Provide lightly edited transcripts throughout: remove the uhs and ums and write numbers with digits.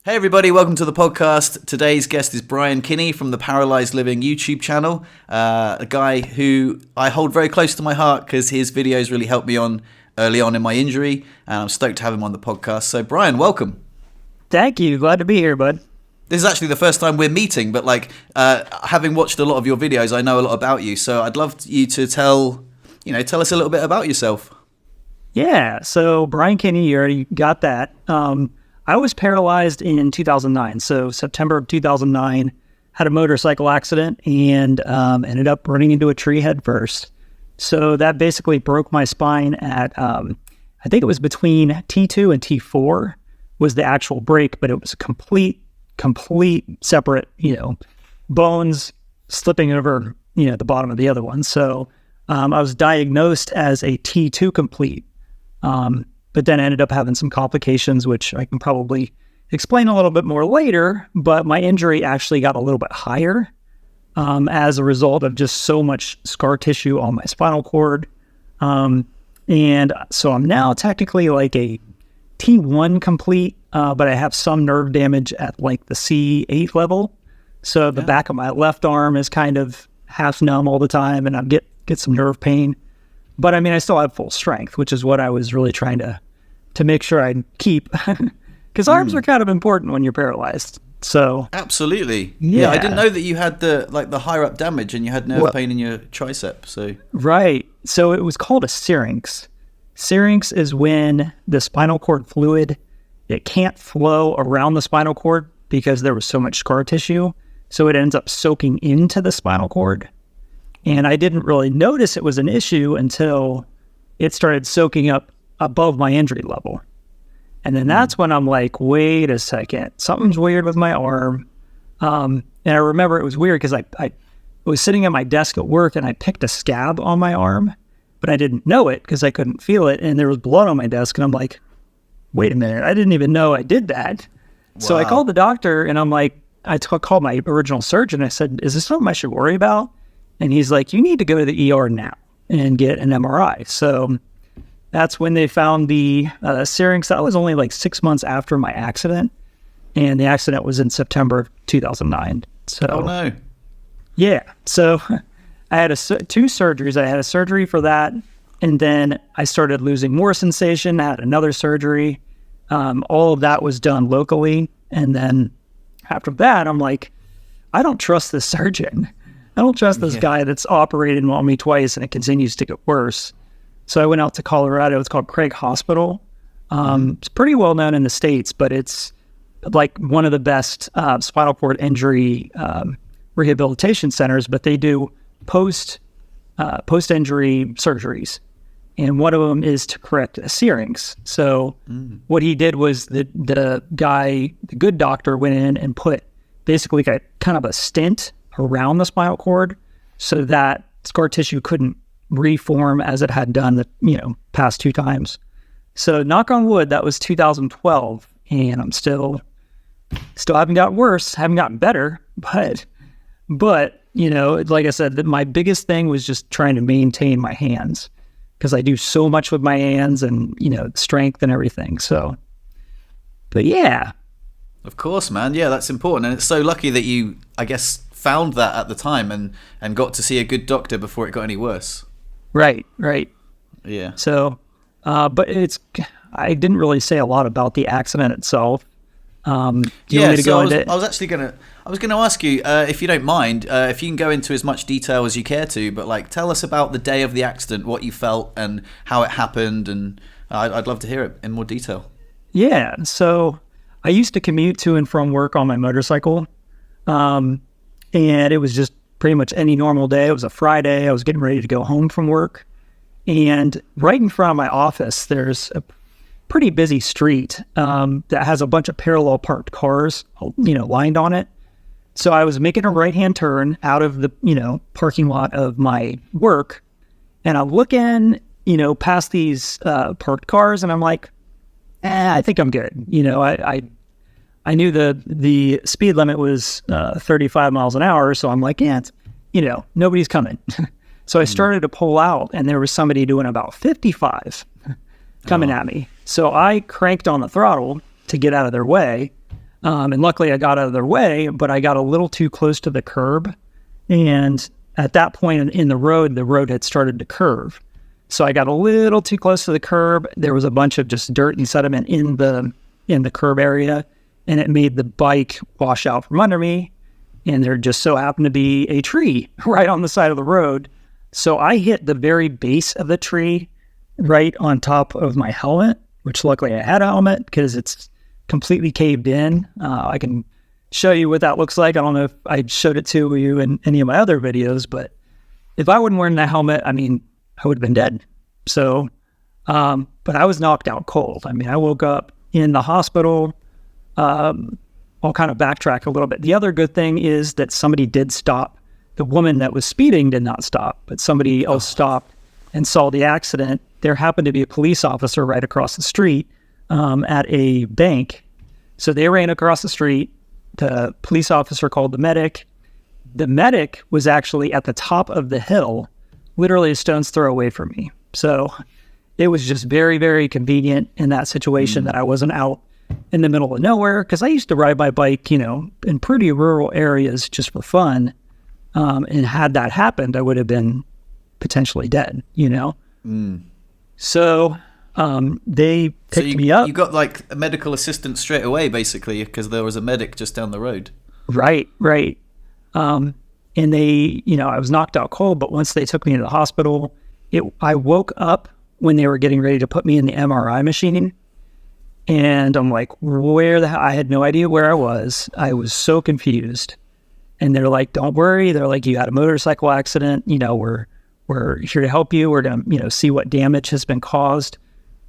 Hey everybody, welcome to the podcast. Today's guest is Brian Kinney from the Paralyzed Living YouTube channel, a guy who I hold very close to my heart because his videos really helped me on early on in my injury, and I'm stoked to have him on the podcast. So Brian, welcome. Thank you. Glad to be here, bud. This is actually the first time we're meeting, but having watched a lot of your videos, I know a lot about you. So I'd love you to tell us a little bit about yourself. Yeah, so Brian Kinney, you already got that. I was paralyzed in 2009. So September of 2009, had a motorcycle accident and ended up running into a tree head first. So that basically broke my spine at, I think it was between T2 and T4 was the actual break, but it was a complete separate, bones slipping over, the bottom of the other one. So I was diagnosed as a T2 complete. But then ended up having some complications, which I can probably explain a little bit more later. But my injury actually got a little bit higher as a result of just so much scar tissue on my spinal cord. And so I'm now technically like a T1 complete, but I have some nerve damage at like the C8 level. So the back of my left arm is kind of half numb all the time, and I get some nerve pain. But I mean, I still have full strength, which is what I was really trying to make sure I keep, because arms are kind of important when you're paralyzed. So absolutely, yeah. I didn't know that you had the higher up damage and you had nerve pain in your tricep. So right, so it was called a syrinx. Syrinx is when the spinal cord fluid, it can't flow around the spinal cord because there was so much scar tissue, so it ends up soaking into the spinal cord. And I didn't really notice it was an issue until it started soaking up above my injury level. And then that's when I'm like, wait a second, something's weird with my arm. And I remember it was weird because I was sitting at my desk at work and I picked a scab on my arm, but I didn't know it because I couldn't feel it. And there was blood on my desk. And I'm like, wait a minute, I didn't even know I did that. Wow. So I called the doctor and I'm like, called my original surgeon. I said, is this something I should worry about? And he's like, you need to go to the ER now and get an MRI. So that's when they found the syrinx. That was only like 6 months after my accident. And the accident was in September of 2009. So, oh, no. Yeah. So I had two surgeries. I had a surgery for that. And then I started losing more sensation. I had another surgery. All of that was done locally. And then after that, I'm like, I don't trust this surgeon. I don't trust this guy that's operated on me twice and it continues to get worse. So I went out to Colorado. It's called Craig Hospital. It's pretty well known in the States, but it's like one of the best spinal cord injury rehabilitation centers, but they do post-injury surgeries. And one of them is to correct a syrinx. So what he did was the good doctor went in and put basically kind of a stent around the spinal cord so that scar tissue couldn't reform as it had done the past two times. So knock on wood, that was 2012, and I'm still haven't gotten worse, haven't gotten better, but like I said, my biggest thing was just trying to maintain my hands because I do so much with my hands and strength and everything. So, but yeah, of course, man. Yeah, that's important, and it's so lucky that you, I guess, found that at the time and got to see a good doctor before it got any worse. Right. Yeah. So, but I didn't really say a lot about the accident itself. Do you want me to go into? I was going to ask you, if you don't mind, if you can go into as much detail as you care to, but tell us about the day of the accident, what you felt and how it happened. And I'd love to hear it in more detail. Yeah. So I used to commute to and from work on my motorcycle. And it was just pretty much any normal day. It was a Friday. I was getting ready to go home from work. And right in front of my office, there's a pretty busy street that has a bunch of parallel parked cars, lined on it. So I was making a right-hand turn out of the, parking lot of my work. And I'm looking, past these parked cars and I'm like, I think I'm good. I knew the speed limit was 35 miles an hour, so I'm like, nobody's coming. So I started to pull out, and there was somebody doing about 55 coming at me. So I cranked on the throttle to get out of their way, And luckily I got out of their way, but I got a little too close to the curb. And at that point in the road had started to curve. So I got a little too close to the curb. There was a bunch of just dirt and sediment in the curb area, and it made the bike wash out from under me. And there just so happened to be a tree right on the side of the road. So I hit the very base of the tree right on top of my helmet, which luckily I had a helmet because it's completely caved in. I can show you what that looks like. I don't know if I showed it to you in any of my other videos, but if I wasn't wearing that helmet, I mean, I would have been dead. So, but I was knocked out cold. I mean, I woke up in the hospital. I'll kind of backtrack a little bit. The other good thing is that somebody did stop. The woman that was speeding did not stop, but somebody else stopped and saw the accident. There happened to be a police officer right across the street at a bank. So they ran across the street. The police officer called the medic. The medic was actually at the top of the hill, literally a stone's throw away from me. So it was just very, very convenient in that situation that I wasn't out in the middle of nowhere, because I used to ride my bike, in pretty rural areas just for fun. And had that happened, I would have been potentially dead, So they picked me up. You got like a medical assistant straight away, basically, because there was a medic just down the road. Right. And they, I was knocked out cold, but once they took me to the hospital, I woke up when they were getting ready to put me in the MRI machine. And I'm like, where the hell? I had no idea where I was. I was so confused. And they're like, don't worry. They're like, you had a motorcycle accident. We're here to help you. We're going to, see what damage has been caused.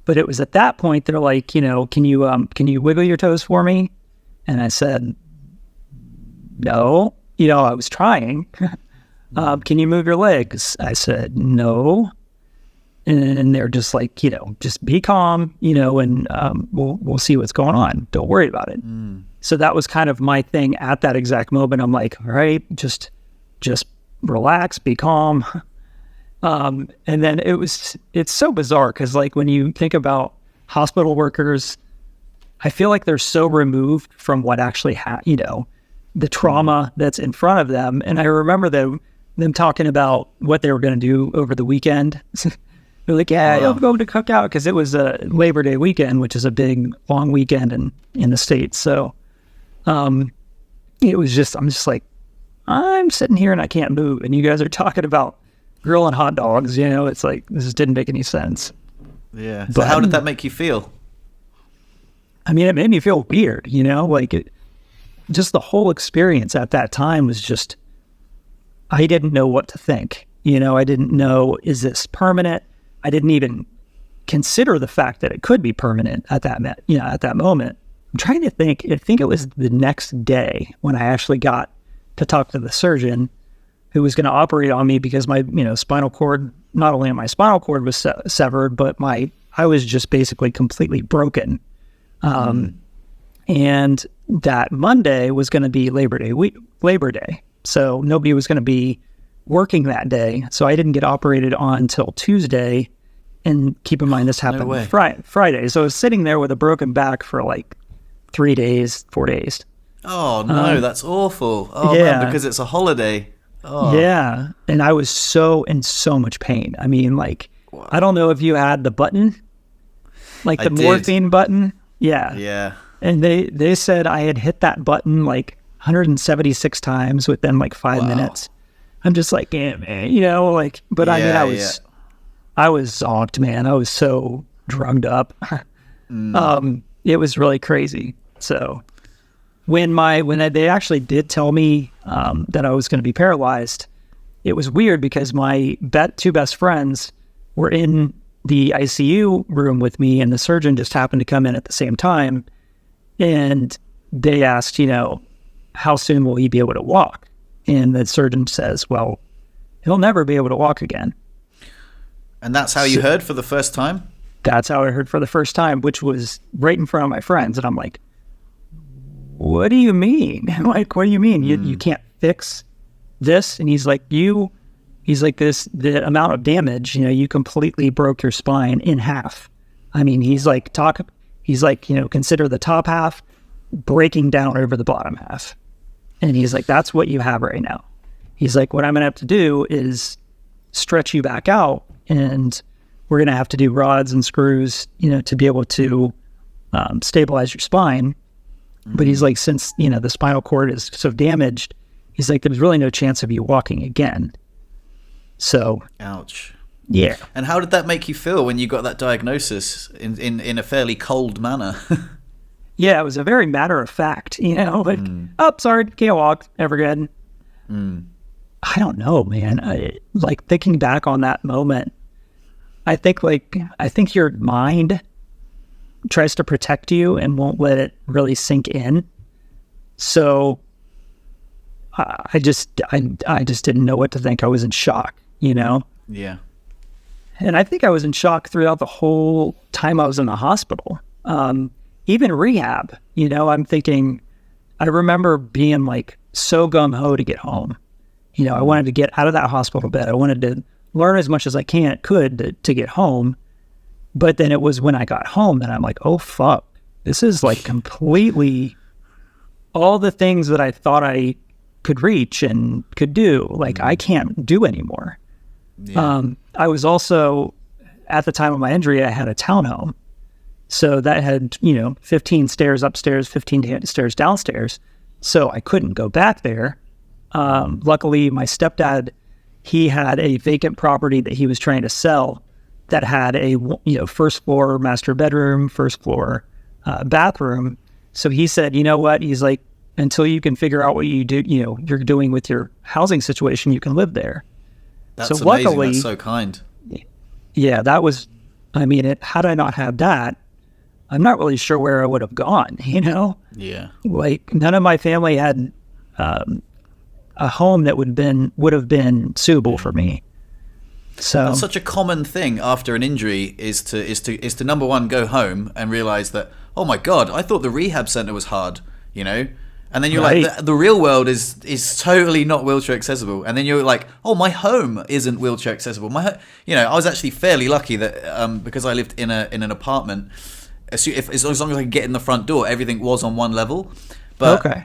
But it was at that point, they're like, can you wiggle your toes for me? And I said, no. I was trying. Can you move your legs? I said, no. And they're just like, just be calm, and we'll see what's going on. Don't worry about it. So that was kind of my thing at that exact moment. I'm like, all right, just relax, be calm. And then it's so bizarre because like when you think about hospital workers, I feel like they're so removed from what actually the trauma that's in front of them. And I remember them talking about what they were going to do over the weekend. They're like, I'm going to cook out, because it was a Labor Day weekend, which is a big, long weekend in the States. So it was I'm just like, I'm sitting here and I can't move. And you guys are talking about grilling hot dogs. It's like, this just didn't make any sense. Yeah. So how did that make you feel? I mean, it made me feel weird, just the whole experience at that time was just, I didn't know what to think. I didn't know, is this permanent? I didn't even consider the fact that it could be permanent at that moment. I'm trying to think. I think it was the next day when I actually got to talk to the surgeon who was going to operate on me, because my, spinal cord, not only my spinal cord was severed, but I was just basically completely broken. And that Monday was going to be Labor Day. So nobody was going to be working that day. So I didn't get operated on until Tuesday. And keep in mind, this happened Friday. So I was sitting there with a broken back for like 4 days. Oh, no, that's awful. Oh, yeah. Man, because it's a holiday. Oh. Yeah. And I was in so much pain. I mean, like, wow. I don't know if you had the button, like the morphine button. Yeah. Yeah. And they said I had hit that button like 176 times within like 5 minutes. I'm just like, yeah, man, but I mean, I was zonked, man. I was so drugged up. It was really crazy. So when they actually did tell me that I was going to be paralyzed, it was weird because my two best friends were in the ICU room with me, and the surgeon just happened to come in at the same time. And they asked, how soon will he be able to walk? And the surgeon says, well, he'll never be able to walk again. And that's how you heard for the first time? That's how I heard for the first time, which was right in front of my friends. And I'm like, what do you mean? What do you mean? You can't fix this? And he's like, the amount of damage, you completely broke your spine in half. I mean, he's like, consider the top half breaking down over the bottom half. And he's like, that's what you have right now. He's like, what I'm going to have to do is stretch you back out, and we're going to have to do rods and screws, to be able to stabilize your spine. Mm-hmm. But he's like, since, the spinal cord is so damaged, he's like, there's really no chance of you walking again. So. Ouch. Yeah. And how did that make you feel when you got that diagnosis in a fairly cold manner? Yeah, it was a very matter of fact, like, oh, sorry, can't walk ever again. I don't know, man. Like, thinking back on that moment, I think your mind tries to protect you and won't let it really sink in. So I just didn't know what to think. I was in shock, Yeah. And I think I was in shock throughout the whole time I was in the hospital. Even rehab, I'm thinking, I remember being like so gung-ho to get home. I wanted to get out of that hospital bed. I wanted to learn as much as I could to get home. But then it was when I got home that I'm like, oh, fuck. This is like completely all the things that I thought I could reach and could do. Like, I can't do anymore. Yeah. I was also, at the time of my injury, I had a townhome. So that had, 15 stairs upstairs, 15 stairs downstairs. So I couldn't go back there. Luckily, my stepdad, he had a vacant property that he was trying to sell that had a, first floor master bedroom, first floor bathroom. So he said, you know what? He's like, until you can figure out what you do, you're doing with your housing situation, you can live there. That's so amazing. Luckily, that's so kind. Yeah, that was, had I not had that, I'm not really sure where I would have gone, Yeah. Like, none of my family had a home that would have been suitable for me. So that's such a common thing after an injury is to number one, go home and realize that, oh my God, I thought the rehab center was hard, And then you're like, the real world is totally not wheelchair accessible. And then you're like, oh, my home isn't wheelchair accessible. I was actually fairly lucky that because I lived in an apartment, as long as I could get in the front door, everything was on one level. But okay.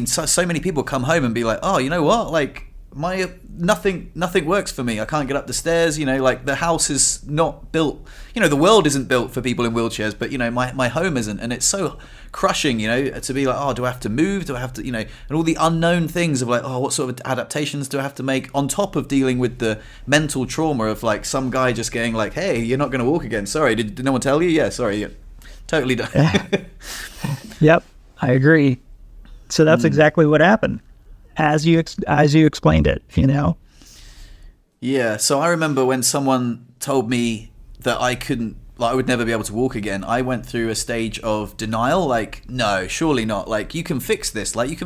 So many people come home and be like, oh, you know what? Like, my nothing works for me. I can't get up the stairs. Like, the house is not built. The world isn't built for people in wheelchairs, but my home isn't, and it's so crushing. To be like, oh, do I have to move? Do I have to, and all the unknown things of like, oh, what sort of adaptations do I have to make on top of dealing with the mental trauma of like some guy just going like, hey, you're not going to walk again. Sorry, did no one tell you? Yeah, sorry, yeah. Totally done. Yep, I agree. So that's exactly what happened. As you explained it, Yeah, so I remember when someone told me that I would never be able to walk again, I went through a stage of denial, like, no, surely not. Like, you can fix this. Like,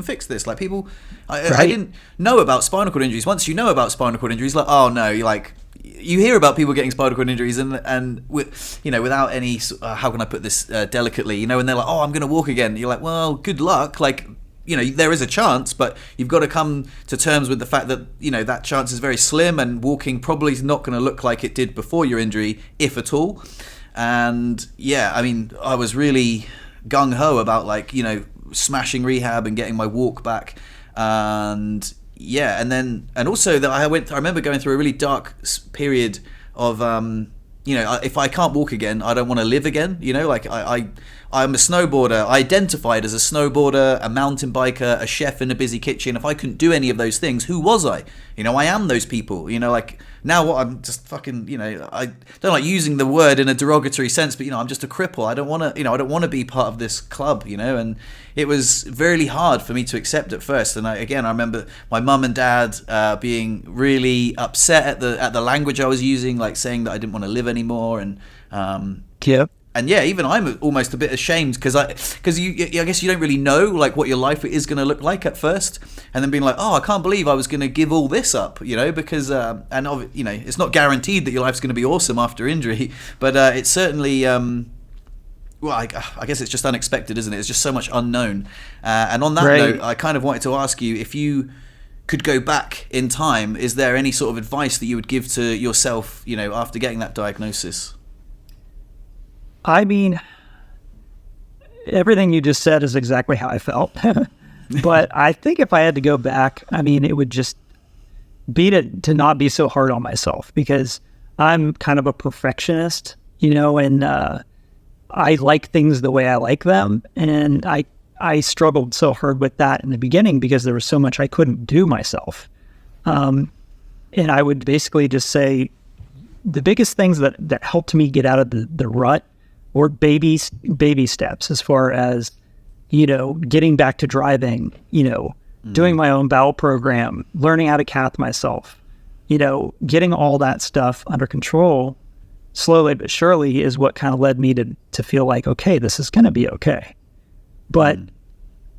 people, I didn't know about spinal cord injuries. Once you know about spinal cord injuries, like, oh no, you hear about people getting spinal cord injuries and without any, how can I put this delicately, and they're like, oh, I'm going to walk again. You're like, well, good luck. Like, there is a chance, but you've got to come to terms with the fact that, that chance is very slim, and walking probably is not going to look like it did before your injury, if at all. And yeah, I was really gung-ho about smashing rehab and getting my walk back. And yeah, and also that I remember going through a really dark period of, if I can't walk again, I don't want to live again. I'm a snowboarder. I identified as a snowboarder, a mountain biker, a chef in a busy kitchen. If I couldn't do any of those things, who was I? I am those people. Now what I'm just fucking, I don't like using the word in a derogatory sense, but I'm just a cripple. I don't want to, I don't want to be part of this club, and it was really hard for me to accept at first. And I remember my mum and dad being really upset at the language I was using, like saying that I didn't want to live anymore, and yep. And yeah, even I'm almost a bit ashamed because I guess you don't really know like what your life is going to look like at first, and then being like, oh, I can't believe I was going to give all this up, because it's not guaranteed that your life's going to be awesome after injury, but it's certainly I guess it's just unexpected, isn't it? It's just so much unknown. And on that note, I kind of wanted to ask you, if you could go back in time, is there any sort of advice that you would give to yourself, after getting that diagnosis? everything you just said is exactly how I felt. But I think if I had to go back, I mean, it would just be to not be so hard on myself, because I'm kind of a perfectionist, and I like things the way I like them. And I struggled so hard with that in the beginning because there was so much I couldn't do myself. And I would basically just say the biggest things that helped me get out of the rut were baby steps, as far as, getting back to driving, doing my own bowel program, learning how to cath myself, getting all that stuff under control slowly but surely is what kind of led me to feel like, okay, this is going to be okay. But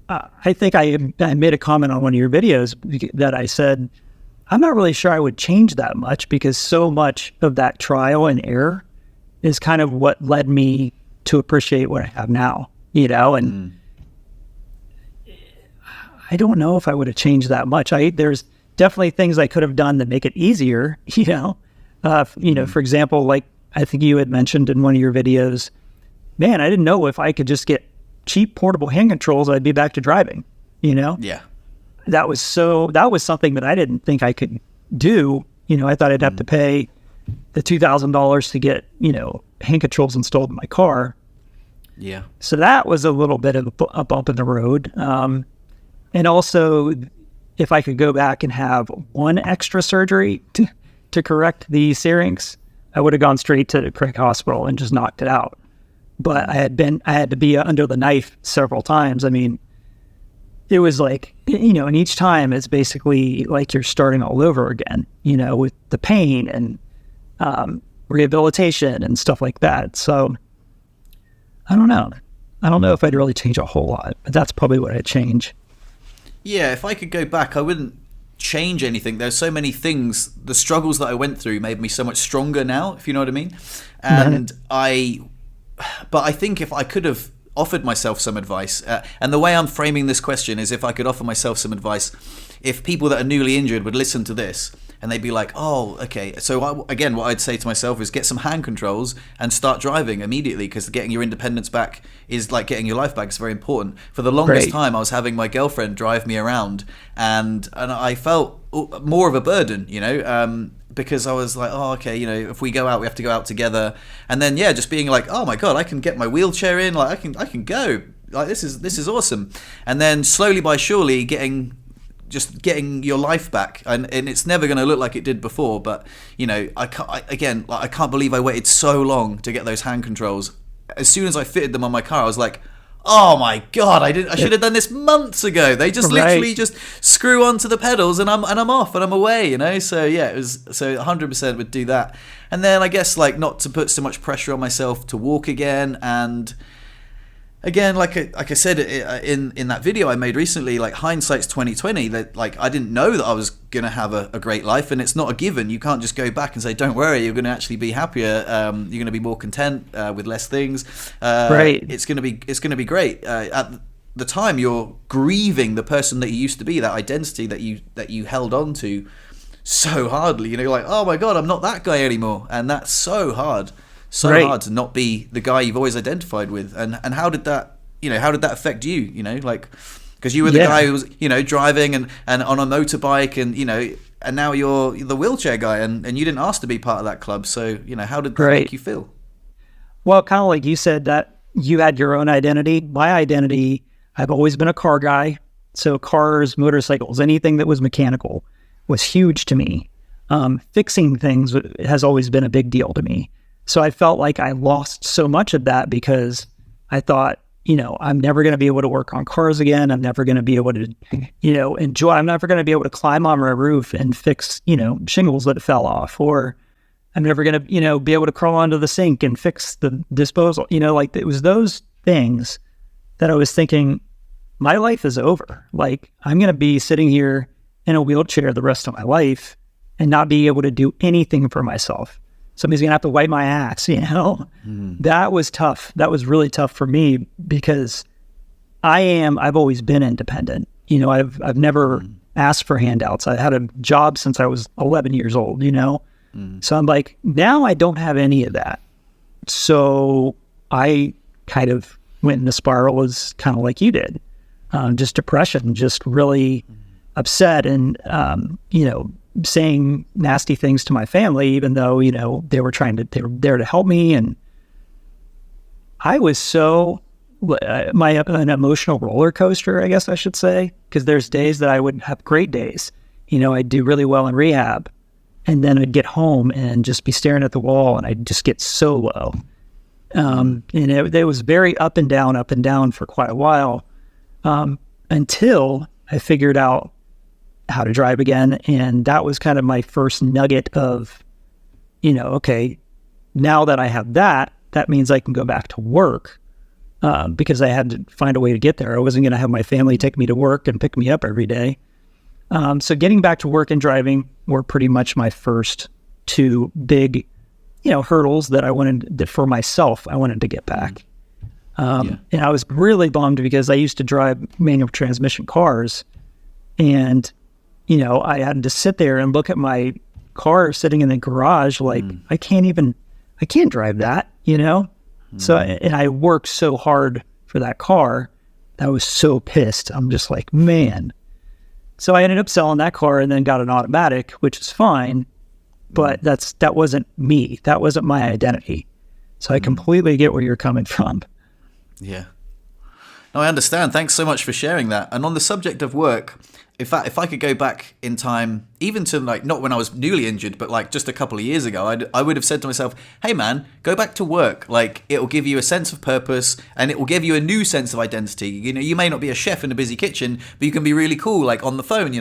I think I made a comment on one of your videos that I said, I'm not really sure I would change that much, because so much of that trial and error is kind of what led me to appreciate what I have now, and I don't know if I would have changed that much. There's definitely things I could have done that make it easier, for example, like I think you had mentioned in one of your videos, man, I didn't know if I could just get cheap portable hand controls, I'd be back to driving, Yeah. That was something that I didn't think I could do. I thought I'd have to pay the $2,000 to get, hand controls installed in my car. Yeah. So that was a little bit of a bump in the road. And also, if I could go back and have one extra surgery to correct the syrinx, I would have gone straight to Craig Hospital and just knocked it out. But I had to be under the knife several times. I mean, it was like, and each time it's basically like you're starting all over again, with the pain and rehabilitation and stuff like that. So I don't know. I don't know if I'd really change a whole lot, but that's probably what I'd change. Yeah, if I could go back, I wouldn't change anything. There's so many things. The struggles that I went through made me so much stronger now, if you know what I mean. And but I think if I could have offered myself some advice, and the way I'm framing this question is, if I could offer myself some advice, if people that are newly injured would listen to this and they'd be like, oh, okay. So what I'd say to myself is get some hand controls and start driving immediately, because getting your independence back is like getting your life back. It's very important. For the longest time, I was having my girlfriend drive me around, and I felt more of a burden, because I was like, oh, okay, if we go out, we have to go out together. And then, just being like, oh my God, I can get my wheelchair in, like I can go, like this is awesome. And then slowly by surely getting your life back, and it's never going to look like it did before. But I can't believe I waited so long to get those hand controls. As soon as I fitted them on my car, I was like, oh my God, I should have done this months ago. They just literally just screw onto the pedals and I'm off and I'm away, So it was, so 100% would do that. And then I guess like not to put so much pressure on myself to walk again. And again, like I said in that video I made recently, like hindsight's 2020. That like I didn't know that I was gonna have a great life, and it's not a given. You can't just go back and say, "Don't worry, you're gonna actually be happier. You're gonna be more content with less things. It's gonna be great." At the time, you're grieving the person that you used to be, that identity that you held on to so hardly. You're like, "Oh my God, I'm not that guy anymore," and that's so hard. Hard to not be the guy you've always identified with. And how did that affect you, like, because you were the guy who was, driving and on a motorbike and now you're the wheelchair guy and you didn't ask to be part of that club. So, how did that make you feel? Well, kind of like you said, that you had your own identity. My identity, I've always been a car guy. So cars, motorcycles, anything that was mechanical was huge to me. Fixing things has always been a big deal to me. So I felt like I lost so much of that because I thought, I'm never going to be able to work on cars again. I'm never going to be able to, enjoy. I'm never going to be able to climb on my roof and fix, shingles that fell off, or I'm never going to, be able to crawl onto the sink and fix the disposal. Like it was those things that I was thinking, my life is over. Like I'm going to be sitting here in a wheelchair the rest of my life and not be able to do anything for myself. Somebody's going to have to wipe my ass, That was tough. That was really tough for me because I've always been independent. I've never asked for handouts. I had a job since I was 11 years old, So I'm like, now I don't have any of that. So I kind of went in a spiral was kind of like you did. Just depression, just really upset, and saying nasty things to my family, even though they were there to help me, and I was an emotional roller coaster, I guess I should say, because there's days that I would have great days. I'd do really well in rehab, and then I'd get home and just be staring at the wall, and I'd just get so low. And it was very up and down for quite a while, until I figured out how to drive again. And that was kind of my first nugget of, okay, now that I have that means I can go back to work, because I had to find a way to get there. I wasn't going to have my family take me to work and pick me up every day. So getting back to work and driving were pretty much my first two big, hurdles that for myself, I wanted to get back. And I was really bummed because I used to drive manual transmission cars, and, I had to sit there and look at my car sitting in the garage like, I can't drive that, So, and I worked so hard for that car. I was so pissed. I'm just like, man. So I ended up selling that car and then got an automatic, which is fine, but that wasn't me. That wasn't my identity. So I completely get where you're coming from. Yeah. No, I understand. Thanks so much for sharing that. And on the subject of work, in fact, if I could go back in time, even to not when I was newly injured, but just a couple of years ago, I would have said to myself, hey man, go back to work. It'll give you a sense of purpose, and it will give you a new sense of identity. You may not be a chef in a busy kitchen, but you can be really cool, on the phone,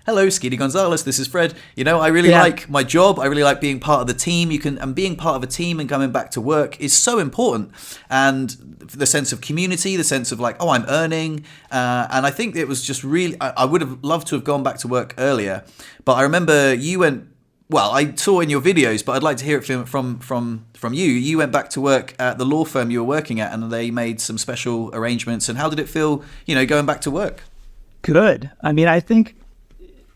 hello, Skiddy Gonzalez, this is Fred. I really like my job. I really like being part of the team. And being part of a team and coming back to work is so important. And the sense of community, the sense of I'm earning. And I think it was just really, I would have loved to have gone back to work earlier. But I remember you went, I saw in your videos, but I'd like to hear it from you. You went back to work at the law firm you were working at, and they made some special arrangements. And how did it feel, going back to work? Good. I mean, I think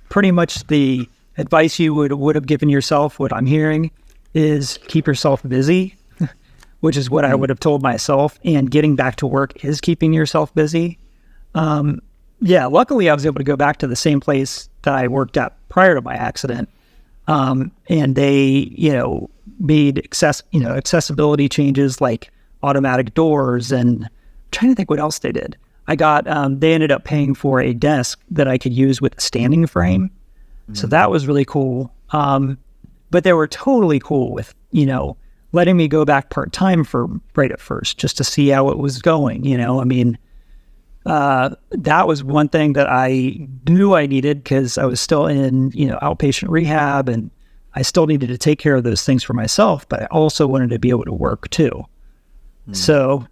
pretty much the advice you would have given yourself, what I'm hearing, is keep yourself busy, which is what I would have told myself. And getting back to work is keeping yourself busy. Luckily I was able to go back to the same place that I worked at prior to my accident. And they, made accessibility changes like automatic doors, and I'm trying to think what else they did. They ended up paying for a desk that I could use with a standing frame. So that was really cool. But they were totally cool with, letting me go back part-time right at first, just to see how it was going. That was one thing that I knew I needed, because I was still in, outpatient rehab, and I still needed to take care of those things for myself, but I also wanted to be able to work too. So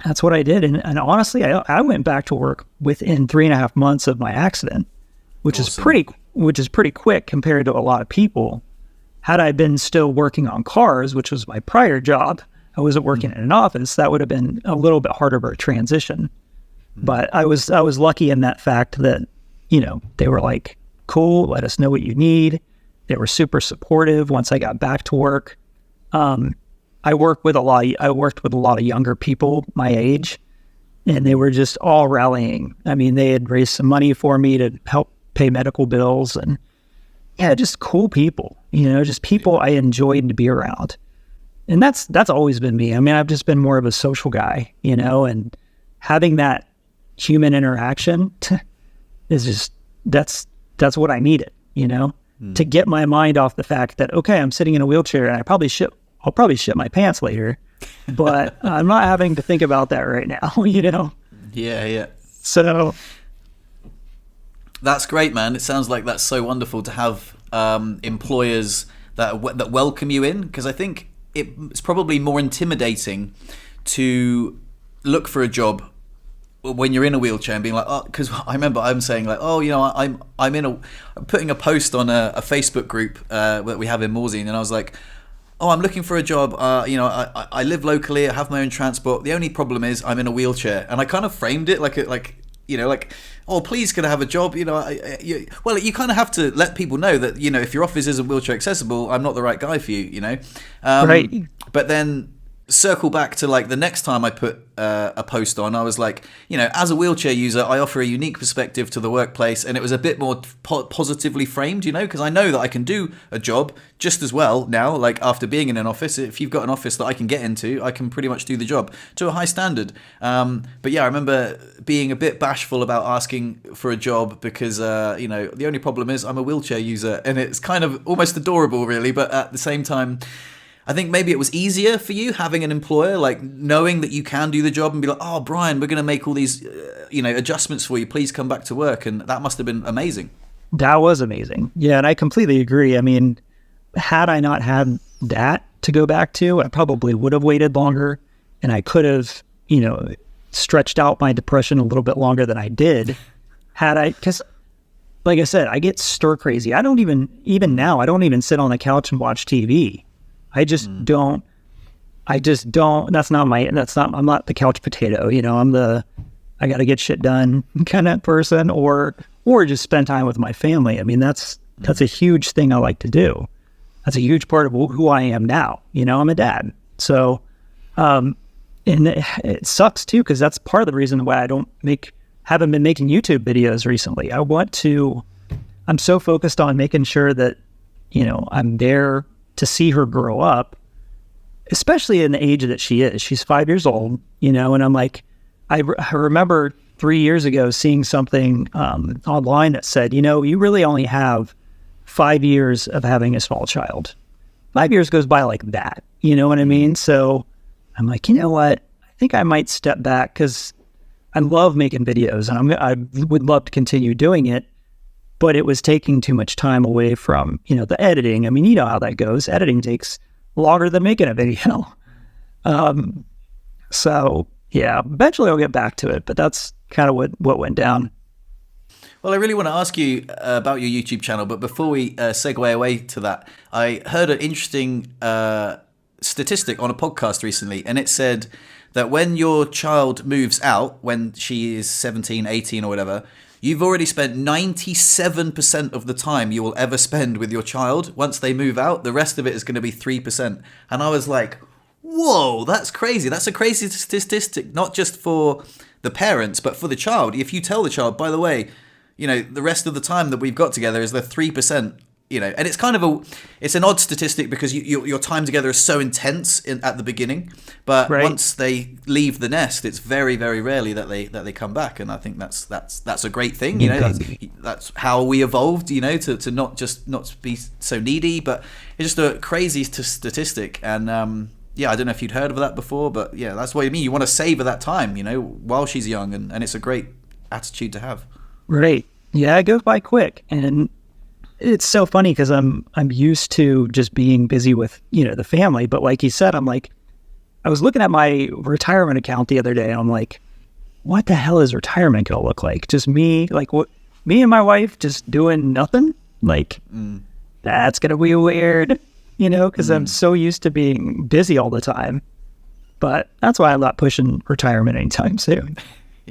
that's what I did. And honestly, I went back to work within 3.5 months of my accident, which is pretty quick compared to a lot of people. Had I been still working on cars, which was my prior job, I wasn't working in an office, that would have been a little bit harder of a transition. But I was lucky in that fact that, they were like, cool, let us know what you need. They were super supportive once I got back to work. I worked with a lot of younger people my age, and they were just all rallying. I mean, they had raised some money for me to help pay medical bills, and just cool people, just people I enjoyed to be around. And that's always been me. I mean, I've just been more of a social guy, and having that human interaction is just, that's what I needed, to get my mind off the fact that, okay, I'm sitting in a wheelchair and I'll probably shit my pants later, but I'm not having to think about that right now, Yeah. So that's great, man. It sounds like that's so wonderful to have employers that welcome you in, because I think it's probably more intimidating to look for a job when you're in a wheelchair and being like, oh, because I remember I'm saying like, oh, I'm putting a post on a Facebook group that we have in Morzine, and I was like, oh, I'm looking for a job. I live locally. I have my own transport. The only problem is I'm in a wheelchair, and I kind of framed it like, oh, please, can I have a job? You kind of have to let people know that, if your office isn't wheelchair accessible, I'm not the right guy for you. Right. But then circle back to like the next time I put a post on, I was like, as a wheelchair user, I offer a unique perspective to the workplace, and it was a bit more positively framed, because I know that I can do a job just as well now, like after being in an office. If you've got an office that I can get into, I can pretty much do the job to a high standard. But yeah, I remember being a bit bashful about asking for a job because, the only problem is I'm a wheelchair user, and it's kind of almost adorable really, but at the same time, I think maybe it was easier for you having an employer, like knowing that you can do the job and be like, oh, Brian, we're going to make all these, adjustments for you. Please come back to work. And that must have been amazing. That was amazing. Yeah, and I completely agree. I mean, had I not had that to go back to, I probably would have waited longer, and I could have, stretched out my depression a little bit longer than I did because like I said, I get stir crazy. I don't even now, I don't even sit on the couch and watch TV. I just don't, I'm not the couch potato, I got to get shit done kind of person, or just spend time with my family. I mean, that's a huge thing I like to do. That's a huge part of who I am now. I'm a dad. So, and it sucks too, because that's part of the reason why I haven't been making YouTube videos recently. I'm so focused on making sure that, I'm there to see her grow up, especially in the age that she is. She's 5 years old, and I'm like, I remember 3 years ago seeing something online that said, you really only have 5 years of having a small child. 5 years goes by like that, you know what I mean? So I'm like, you know what? I think I might step back because I love making videos, and I would love to continue doing it. But it was taking too much time away from, the editing. I mean, you know how that goes. Editing takes longer than making a video. So, yeah, eventually I'll get back to it. But that's kind of what went down. Well, I really want to ask you about your YouTube channel. But before we segue away to that, I heard an interesting statistic on a podcast recently. And it said that when your child moves out, when she is 17, 18 or whatever, you've already spent 97% of the time you will ever spend with your child. Once they move out, the rest of it is going to be 3%. And I was like, whoa, that's crazy. That's a crazy statistic, not just for the parents, but for the child. If you tell the child, by the way, the rest of the time that we've got together is the 3%, and it's kind of it's an odd statistic because your time together is so intense at the beginning, but right. Once they leave the nest, it's very, very rarely that they come back, and I think that's a great thing. That's how we evolved, to not be so needy, but it's just a crazy statistic, and I don't know if you'd heard of that before, but yeah, that's what I mean. You want to savor that time, while she's young, and it's a great attitude to have. Right. Yeah, it goes by quick, and it's so funny because I'm used to just being busy with, the family. But like you said, I'm like, I was looking at my retirement account the other day, and I'm like, what the hell is retirement going to look like? Just me, like me and my wife just doing nothing? Like, that's going to be weird, because I'm so used to being busy all the time. But that's why I'm not pushing retirement anytime soon.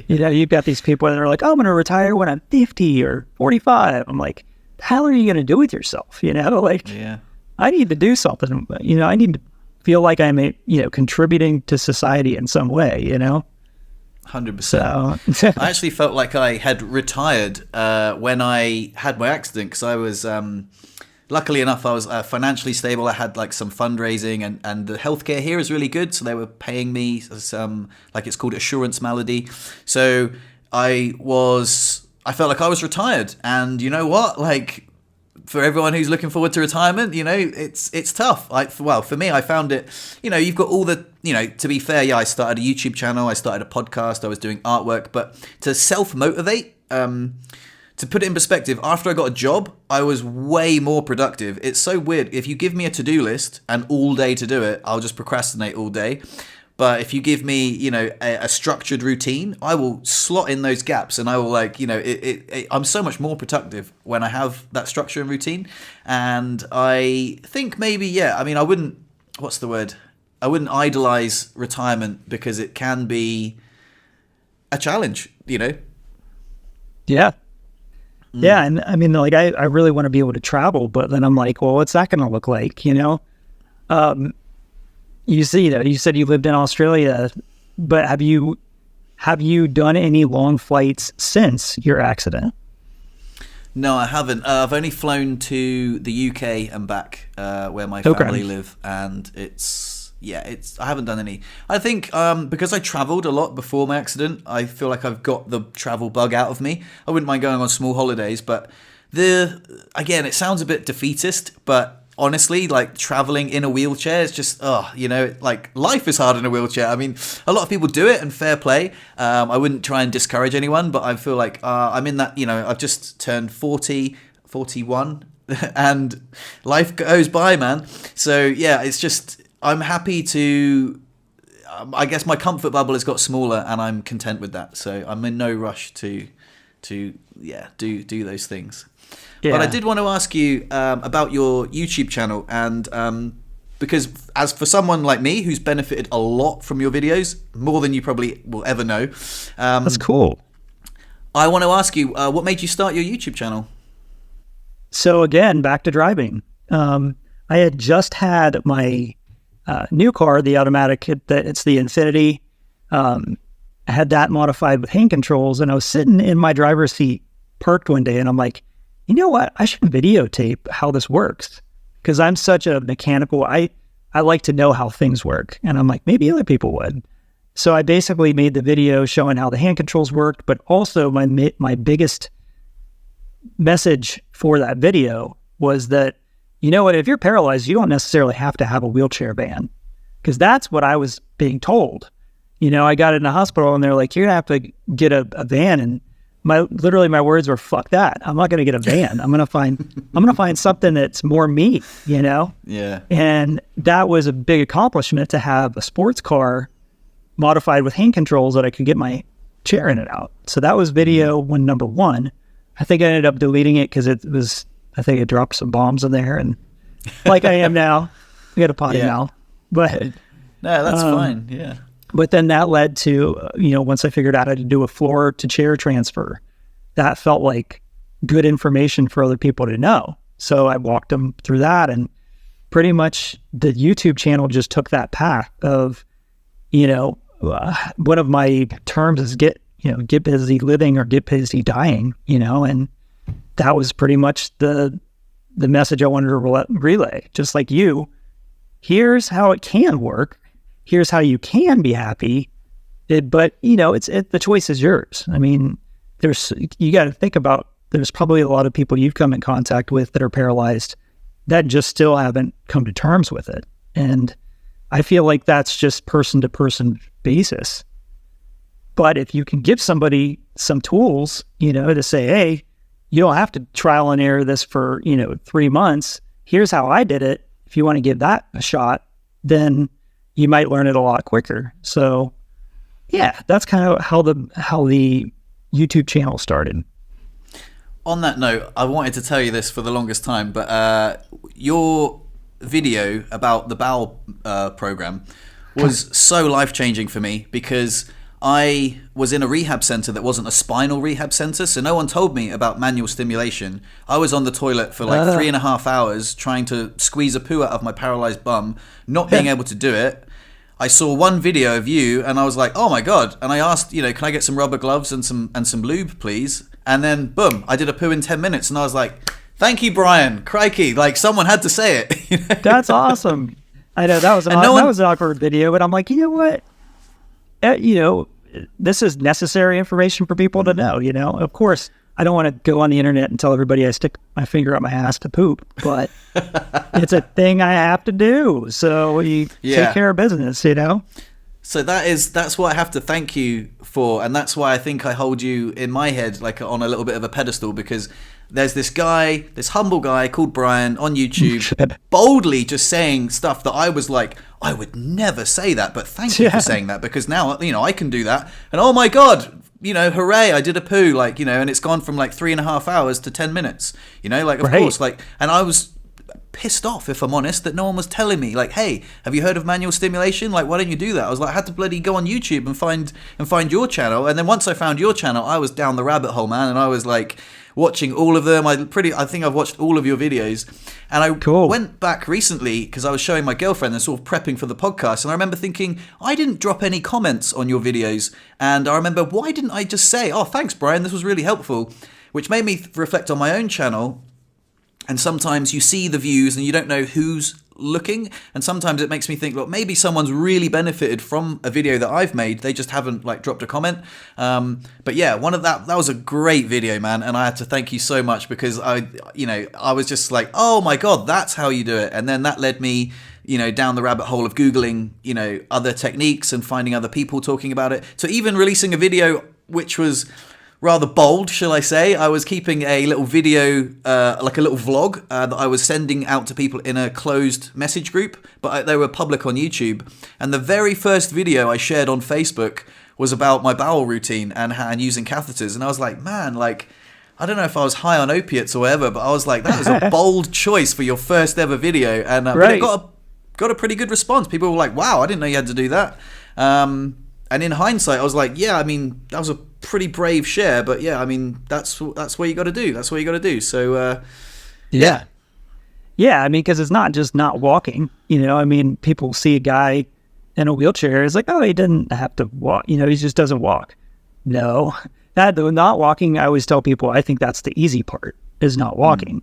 You've got these people that are like, oh, I'm going to retire when I'm 50 or 45. I'm like, the hell are you going to do with yourself? I need to do something. I need to feel like I'm, contributing to society in some way, 100%. So. I actually felt like I had retired when I had my accident because I was, luckily enough, I was financially stable. I had like some fundraising and the healthcare here is really good. So they were paying me some, like it's called assurance malady. So I felt like I was retired, and you know what? Like, for everyone who's looking forward to retirement, it's tough. For me, I found it. You've got all the. To be fair, I started a YouTube channel, I started a podcast, I was doing artwork, but to self-motivate, to put it in perspective, after I got a job, I was way more productive. It's so weird. If you give me a to-do list and all day to do it, I'll just procrastinate all day. But if you give me, a structured routine, I will slot in those gaps, and I will I'm so much more productive when I have that structure and routine. And I think maybe, I wouldn't idolize retirement because it can be a challenge, Yeah. Yeah. And I really want to be able to travel, but then I'm like, well, what's that going to look like? you see, you said you lived in Australia, but have you done any long flights since your accident? No, I haven't. I've only flown to the UK and back, where my family live, and I haven't done any. I think because I travelled a lot before my accident, I feel like I've got the travel bug out of me. I wouldn't mind going on small holidays, but again, it sounds a bit defeatist, but honestly, like traveling in a wheelchair is just, like life is hard in a wheelchair. I mean, a lot of people do it and fair play. I wouldn't try and discourage anyone, but I feel like I'm in that, I've just turned 41 and life goes by, man. So yeah, it's just, I'm happy to, I guess my comfort bubble has got smaller and I'm content with that. So I'm in no rush to do those things. Yeah. But I did want to ask you about your YouTube channel, and because as for someone like me who's benefited a lot from your videos, more than you probably will ever know. That's cool. I want to ask you, what made you start your YouTube channel? So again, back to driving. I had just had my new car, the automatic, it's the Infinity. I had that modified with hand controls, and I was sitting in my driver's seat, parked one day, and I'm like, you know what? I should videotape how this works, because I'm such a mechanical. I like to know how things work, and I'm like, maybe other people would. So I basically made the video showing how the hand controls worked, but also my biggest message for that video was that, you know what? If you're paralyzed, you don't necessarily have to have a wheelchair van, because that's what I was being told. I got in the hospital, and they're like, you're gonna have to get a van, and my words were, fuck that. I'm not going to get a van. I'm going to find something that's more me, Yeah. And that was a big accomplishment, to have a sports car modified with hand controls that I could get my chair in and out. So that was video number one. I think I ended up deleting it because I think it dropped some bombs in there, and like I am now, I got a potty mouth. But no, that's fine. Yeah. But then that led to, once I figured out how to do a floor to chair transfer, that felt like good information for other people to know. So I walked them through that, and pretty much the YouTube channel just took that path of, one of my terms is get busy living or get busy dying, and that was pretty much the message I wanted to relay. Just like you, here's how it can work. Here's how you can be happy, but the choice is yours. I mean, you got to think about, there's probably a lot of people you've come in contact with that are paralyzed that just still haven't come to terms with it. And I feel like that's just person to person basis. But if you can give somebody some tools, to say, hey, you don't have to trial and error this for, 3 months. Here's how I did it. If you want to give that a shot, then you might learn it a lot quicker. So yeah, that's kind of how the YouTube channel started. On that note, I wanted to tell you this for the longest time, but your video about the bowel program was so life-changing for me, because I was in a rehab center that wasn't a spinal rehab center, so no one told me about manual stimulation. I was on the toilet for like 3.5 hours trying to squeeze a poo out of my paralyzed bum, not being able to do it. I saw one video of you and I was like, oh my God. And I asked, can I get some rubber gloves and some lube, please? And then boom, I did a poo in 10 minutes, and I was like, thank you, Brian. Crikey. Like, someone had to say it. That's awesome. I know that was an awkward video, but I'm like, you know what? This is necessary information for people to know, Of course, I don't want to go on the internet and tell everybody I stick my finger up my ass to poop, but it's a thing I have to do. So we take care of business, So that's what I have to thank you for, and that's why I think I hold you in my head like on a little bit of a pedestal, because there's this humble guy called Brian on YouTube, boldly just saying stuff that I was like, I would never say that, but thank you for saying that, because now, I can do that. And oh my God, hooray, I did a poo, and it's gone from like 3.5 hours to 10 minutes, of course, and I was pissed off, if I'm honest, that no one was telling me, like, hey, have you heard of manual stimulation? Like, why don't you do that? I was like, I had to bloody go on YouTube and find your channel. And then once I found your channel, I was down the rabbit hole, man. And I was like watching all of them. I think I've watched all of your videos. And I went back recently because I was showing my girlfriend and sort of prepping for the podcast. And I remember thinking, I didn't drop any comments on your videos. And I remember, why didn't I just say, oh, thanks, Brian, this was really helpful? Which made me reflect on my own channel. And sometimes you see the views and you don't know who's looking. And sometimes it makes me think, look, maybe someone's really benefited from a video that I've made. They just haven't like dropped a comment. But yeah, that was a great video, man. And I had to thank you so much because I was just like, oh my God, that's how you do it. And then that led me, down the rabbit hole of Googling, other techniques and finding other people talking about it. So even releasing a video, which was rather bold, shall I say. I was keeping a little video, like a little vlog that I was sending out to people in a closed message group, but they were public on YouTube. And the very first video I shared on Facebook was about my bowel routine and using catheters. And I was like, man, like, I don't know if I was high on opiates or whatever, but I was like, that was a bold choice for your first ever video. And but it got a pretty good response. People were like, wow, I didn't know you had to do that. And in hindsight, I was like, yeah, I mean, that was a pretty brave share, but yeah, I mean, that's what you got to do. That's what you got to do. So, yeah. I mean, because it's not just not walking. I mean, people see a guy in a wheelchair. It's like, oh, he didn't have to walk. He just doesn't walk. No, that not walking. I always tell people, I think that's the easy part is not walking.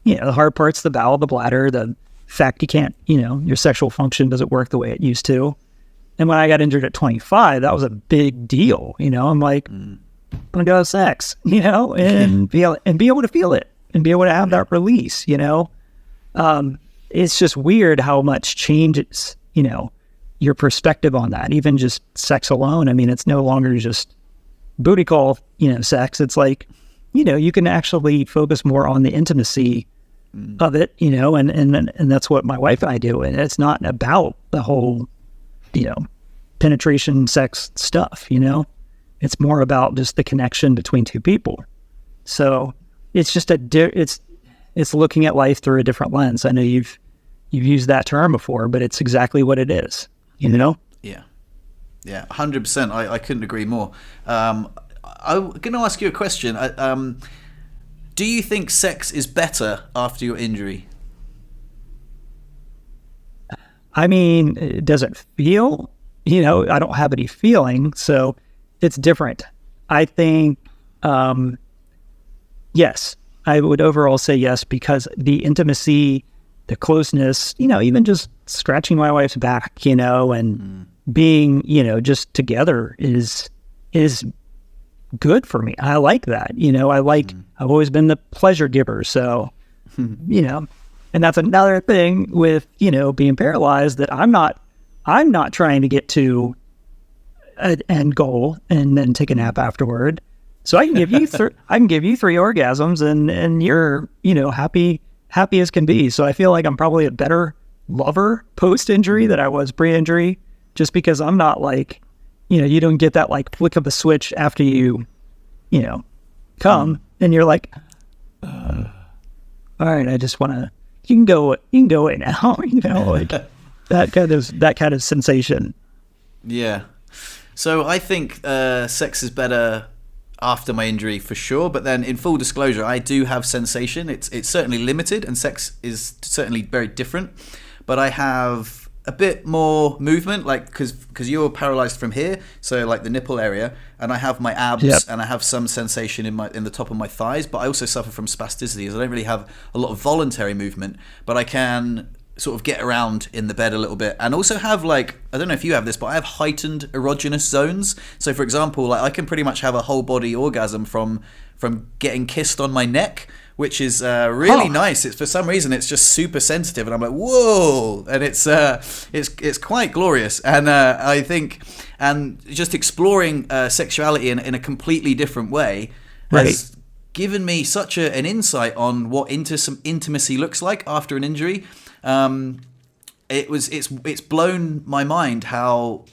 The hard part's the bowel, the bladder, the fact you can't. Your sexual function doesn't work the way it used to. And when I got injured at 25, that was a big deal. I'm like, I'm gonna go have sex, and be able to feel it and be able to have that release. It's just weird how much changes, your perspective on that. Even just sex alone. I mean, it's no longer just booty call, sex. It's like, you can actually focus more on the intimacy of it, and that's what my wife and I do. And it's not about the whole penetration sex stuff, it's more about just the connection between two people. So it's just it's looking at life through a different lens. I know you've used that term before, but it's exactly what it is, Yeah. 100%. I couldn't agree more. I'm going to ask you a question. Do you think sex is better after your injury? I mean, it doesn't feel, I don't have any feeling, so it's different. I think, yes, I would overall say yes, because the intimacy, the closeness, even just scratching my wife's back, and being, just together is good for me. I like that. I've always been the pleasure giver. So, and that's another thing with, being paralyzed, that I'm not trying to get to an end goal and then take a nap afterward. So I can give you three orgasms and you're, happy as can be. So I feel like I'm probably a better lover post injury than I was pre-injury, just because I'm not like, you don't get that like flick of the switch after you come and you're like, all right, I just want to, you can go away now, like that kind of sensation. Yeah. So I think sex is better after my injury for sure, but then in full disclosure, I do have sensation. It's certainly limited, and sex is certainly very different, but I have a bit more movement, like because you're paralyzed from here, so like the nipple area, and I have my abs, and I have some sensation in the top of my thighs, but I also suffer from spasticity, so I don't really have a lot of voluntary movement, but I can sort of get around in the bed a little bit, and also have like, I don't know if you have this, but I have heightened erogenous zones. So for example, like I can pretty much have a whole body orgasm from getting kissed on my neck, which is really nice. It's, for some reason, it's just super sensitive, and I'm like, whoa, and it's quite glorious. And I think, and just exploring sexuality in a completely different way has given me such an insight on what intimacy looks like after an injury. It's blown my mind how,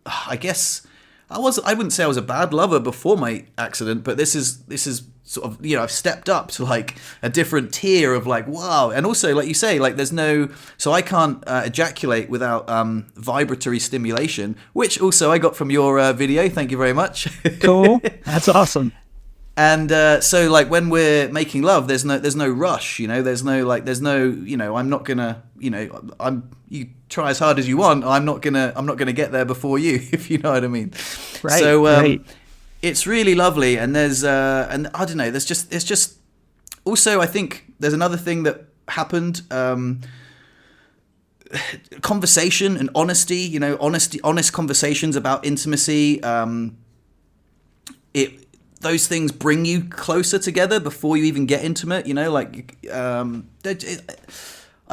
I guess, I wouldn't say I was a bad lover before my accident, but this is sort of, I've stepped up to like a different tier of like, wow. And also, like you say, like so I can't ejaculate without vibratory stimulation, which also I got from your video. Thank you very much. Cool. That's awesome. And so like when we're making love, there's no rush, there's no, I'm not gonna, you try as hard as you want. I'm not gonna get there before you, if you know what I mean. Right. So right. It's really lovely. And there's, and I don't know, it's just also, I think there's another thing that happened, conversation and honesty, honest conversations about intimacy. Those things bring you closer together before you even get intimate, I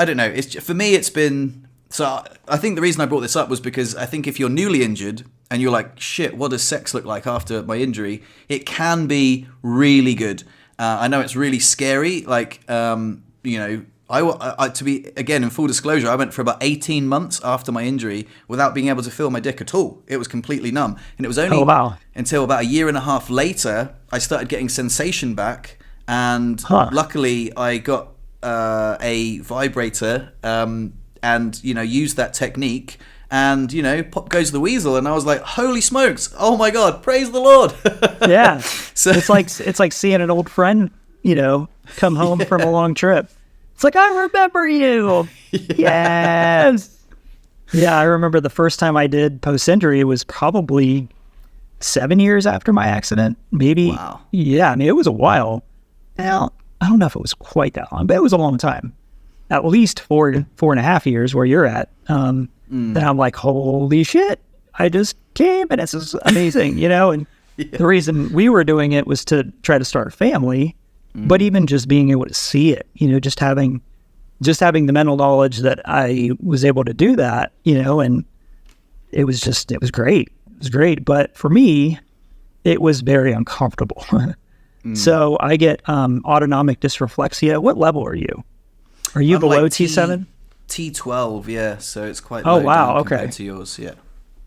don't know. For me, it's been, so I think the reason I brought this up was because I think if you're newly injured and you're like, shit, what does sex look like after my injury? It can be really good. I know it's really scary. Like, I to be, again, in full disclosure, I went for about 18 months after my injury without being able to feel my dick at all. It was completely numb. And it was only until about a year and a half later, I started getting sensation back. And luckily, I got a vibrator and, used that technique. And, pop goes the weasel. And I was like, holy smokes. Oh, my God. Praise the Lord. Yeah. So it's like seeing an old friend, come home from a long trip. It's like, I remember you. Yes. Yeah, I remember the first time I did post-injury was probably 7 years after my accident. Maybe. Wow. Yeah, I mean, it was a while. Now, I don't know if it was quite that long, but it was a long time. At least 4.5 years where you're at. Then I'm like, holy shit, I just came and this is amazing, And the reason we were doing it was to try to start a family. But even just being able to see it, just having the mental knowledge that I was able to do that, and it was great. It was great. But for me, it was very uncomfortable. So I get autonomic dysreflexia. What level are you? Are you below like T7? T12, yeah. So it's quite low down okay. compared to yours, yeah.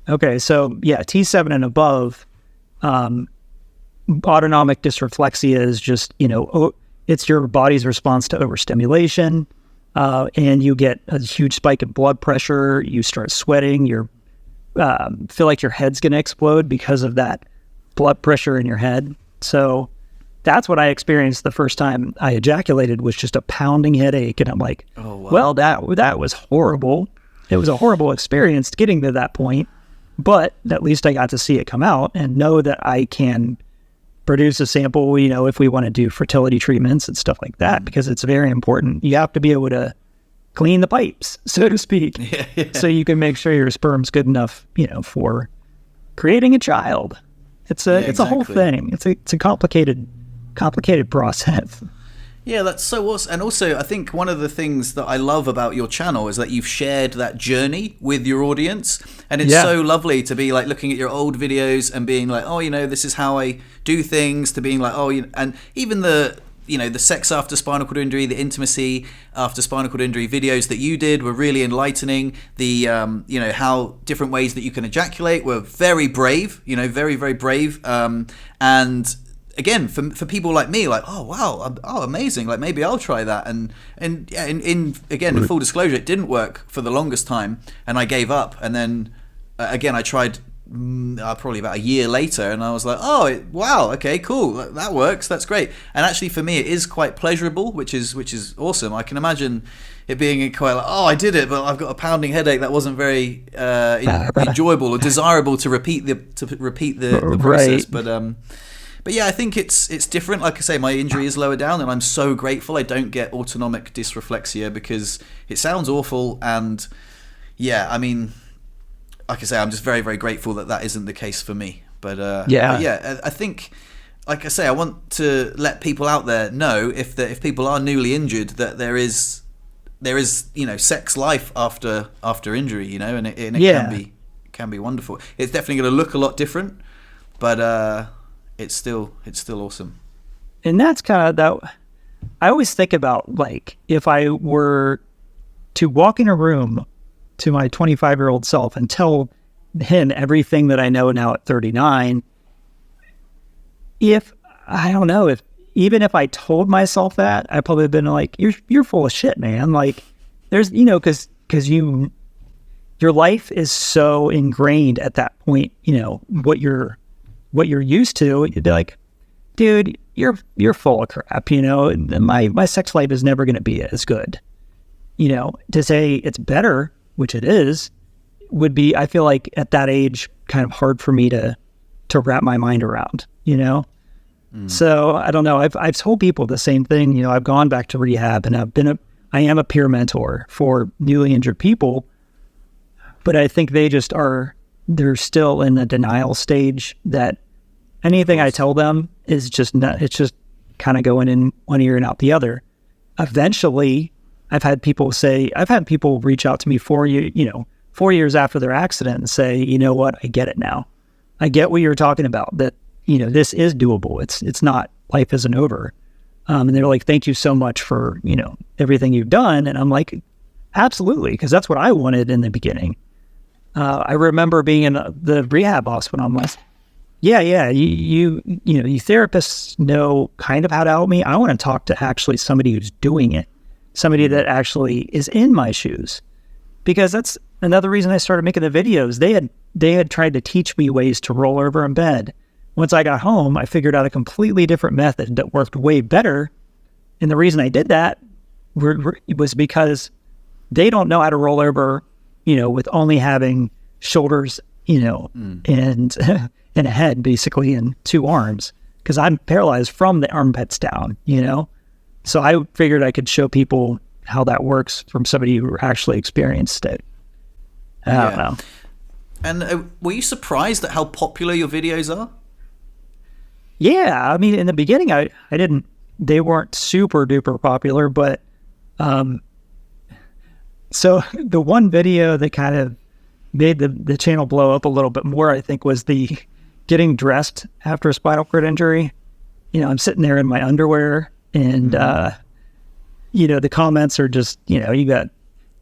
Okay, so yeah, T7 and above, autonomic dysreflexia is just, it's your body's response to overstimulation, and you get a huge spike in blood pressure. You start sweating. You feel like your head's going to explode because of that blood pressure in your head. So that's what I experienced the first time I ejaculated, was just a pounding headache. And I'm like, oh, wow. Well, that was horrible. It was a horrible experience getting to that point, but at least I got to see it come out and know that I can produce a sample, if we want to do fertility treatments and stuff like that, because it's very important. You have to be able to clean the pipes, so to speak, so you can make sure your sperm's good enough, for creating a child. It's a whole thing. It's a complicated process. Yeah, that's so awesome. And also, I think one of the things that I love about your channel is that you've shared that journey with your audience. And it's so lovely to be like looking at your old videos and being like, oh, this is how I do things, to being like, oh, and even the sex after spinal cord injury, the intimacy after spinal cord injury videos that you did were really enlightening. The, how different ways that you can ejaculate were very brave, very, very brave. And again, for people like me, like, oh wow, amazing, like maybe I'll try that. And yeah, in full disclosure, it didn't work for the longest time, and I gave up. And then again, I tried probably about a year later, and I was like, oh wow, okay, cool, that works, that's great. And actually, for me, it is quite pleasurable, which is awesome. I can imagine it being quite like, oh, I did it, but I've got a pounding headache. That wasn't very enjoyable or desirable to repeat the process. Right. But yeah, I think it's different. Like I say, my injury is lower down, and I'm so grateful I don't get autonomic dysreflexia, because it sounds awful. And yeah, I mean, like I say, I'm just very, very grateful that isn't the case for me. But yeah, I think, like I say, I want to let people out there know, if people are newly injured, that there is sex life after injury, and it can be wonderful. It's definitely going to look a lot different, but it's still awesome. And that's kind of that. I always think about, like, if I were to walk in a room to my 25-year-old self and tell him everything that I know now at 39. I don't know, even if I told myself that, I probably have been like, you're full of shit, man. Like, there's, because your life is so ingrained at that point, what you're used to. You'd be like, dude, you're full of crap. My sex life is never going to be as good. To say it's better, which it is, would be, I feel like at that age, kind of hard for me to wrap my mind around. So I don't know. I've told people the same thing. I've gone back to rehab, and I am a peer mentor for newly injured people, but I think they're still in the denial stage that anything I tell them is just not, it's just kind of going in one ear and out the other. Eventually, I've had people reach out to me 4 years after their accident and say, you know what, I get it now. I get what you're talking about, that, this is doable. It's not, life isn't over. And they're like, thank you so much for, everything you've done. And I'm like, absolutely. Because that's what I wanted in the beginning. I remember being in the rehab hospital. I'm like, yeah, you therapists know kind of how to help me. I want to talk to actually somebody who's doing it. Somebody that actually is in my shoes. Because that's another reason I started making the videos. They had tried to teach me ways to roll over in bed. Once I got home, I figured out a completely different method that worked way better. And the reason I did that was because they don't know how to roll over, with only having shoulders, and and a head, basically, and 2 arms. Because I'm paralyzed from the armpits down, So I figured I could show people how that works from somebody who actually experienced it. I don't know. And were you surprised at how popular your videos are? Yeah, I mean, in the beginning, I didn't. They weren't super duper popular, but so the one video that kind of made the channel blow up a little bit more, I think, was the getting dressed after a spinal cord injury. I'm sitting there in my underwear, and the comments are just, you got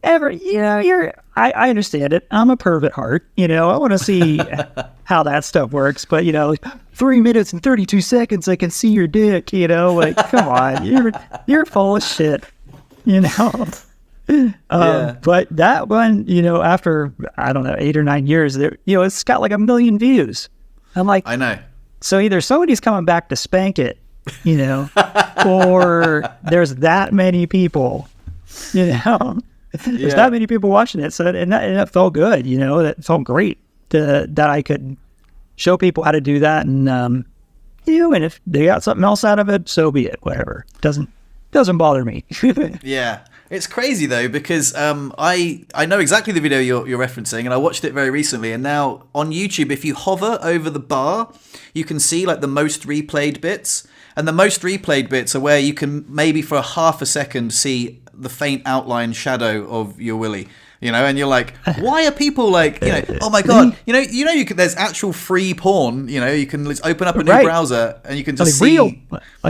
I understand it. I'm a perv at heart. I want to see how that stuff works. But, 3 minutes and 32 seconds, I can see your dick, like, come on, you're full of shit, But that one, after, I don't know, 8 or 9 years, it's got like 1 million views. I'm like, I know. So either somebody's coming back to spank it, or there's that many people, There's that many people watching it, so and it felt good, That felt great that I could show people how to do that, and and if they got something else out of it, so be it. Whatever, doesn't bother me. Yeah, it's crazy though, because I know exactly the video you're referencing, and I watched it very recently. And now on YouTube, if you hover over the bar, you can see like the most replayed bits, and the most replayed bits are where you can maybe for a half a second see the faint outline shadow of your willy, and you're like, why are people like, oh my god, you can, there's actual free porn, you can just open up a new browser and you can just see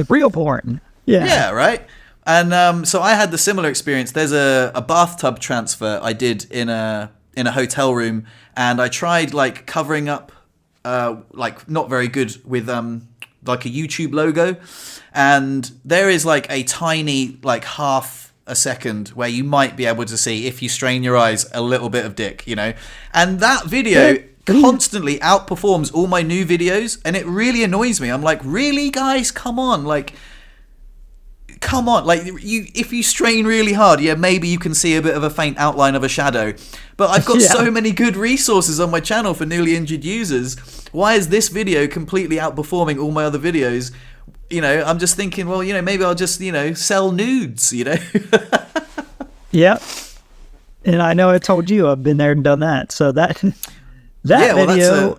real porn. Yeah, right. And so I had the similar experience. There's a bathtub transfer I did in a hotel room, and I tried like covering up like not very good with like a YouTube logo, and there is like a tiny like half a second where you might be able to see, if you strain your eyes, a little bit of dick, and that video constantly outperforms all my new videos, and it really annoys me. I'm like, really, guys, come on, like if you strain really hard, maybe you can see a bit of a faint outline of a shadow, but I've got so many good resources on my channel for newly injured users. Why is this video completely outperforming all my other videos? I'm just thinking, well, maybe I'll just, sell nudes, Yeah. And I know I told you I've been there and done that. So that video,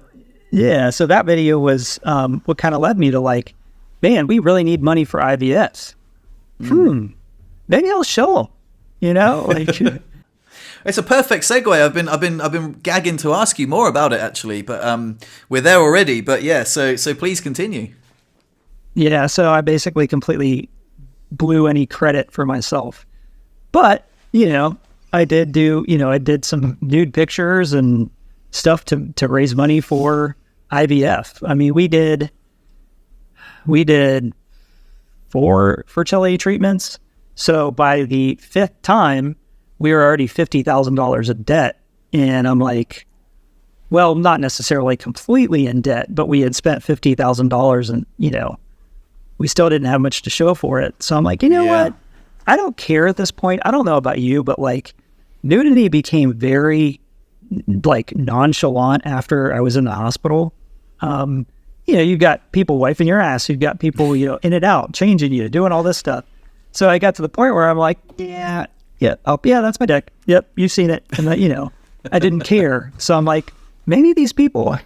so that video was what kind of led me to like, man, we really need money for IVS. Maybe I'll show them, like. It's a perfect segue. I've been gagging to ask you more about it actually, but we're there already. But yeah, so please continue. Yeah, so I basically completely blew any credit for myself. But, I did some nude pictures and stuff to raise money for IVF. I mean, we did 4 fertility treatments. So by the 5th time, we were already $50,000 in debt. And I'm like, well, not necessarily completely in debt, but we had spent $50,000 and, we still didn't have much to show for it. So I'm like, you know what? I don't care at this point. I don't know about you, but like nudity became very like nonchalant after I was in the hospital. You've got people wiping your ass. You've got people, in and out, changing you, doing all this stuff. So I got to the point where I'm like, yeah, that's my dick. Yep, you've seen it. And I didn't care. So I'm like, maybe these people,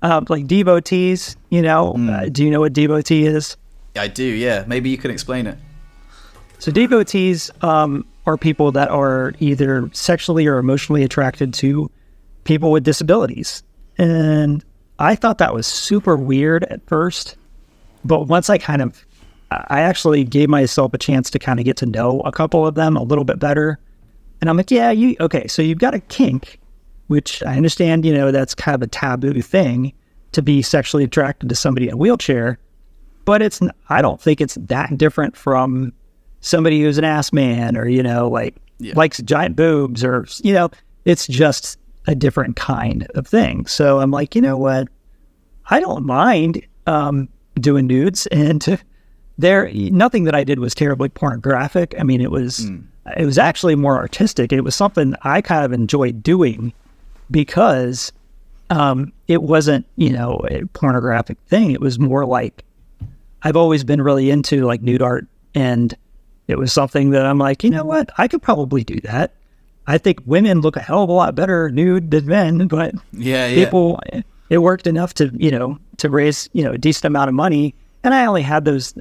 like devotees, do you know what devotee is? I do, yeah. Maybe you can explain it. So devotees are people that are either sexually or emotionally attracted to people with disabilities. And I thought that was super weird at first. But once I actually gave myself a chance to kind of get to know a couple of them a little bit better. And I'm like, okay, so you've got a kink, which I understand, that's kind of a taboo thing to be sexually attracted to somebody in a wheelchair. But I don't think it's that different from somebody who's an ass man or, likes giant boobs or, it's just a different kind of thing. So I'm like, you know what? I don't mind doing nudes. And nothing that I did was terribly pornographic. I mean, it was actually more artistic. It was something I kind of enjoyed doing because it wasn't, a pornographic thing. It was more like, I've always been really into like nude art, and it was something that I'm like, you know what? I could probably do that. I think women look a hell of a lot better nude than men, but people, it worked enough to, to raise, a decent amount of money. And I only had those,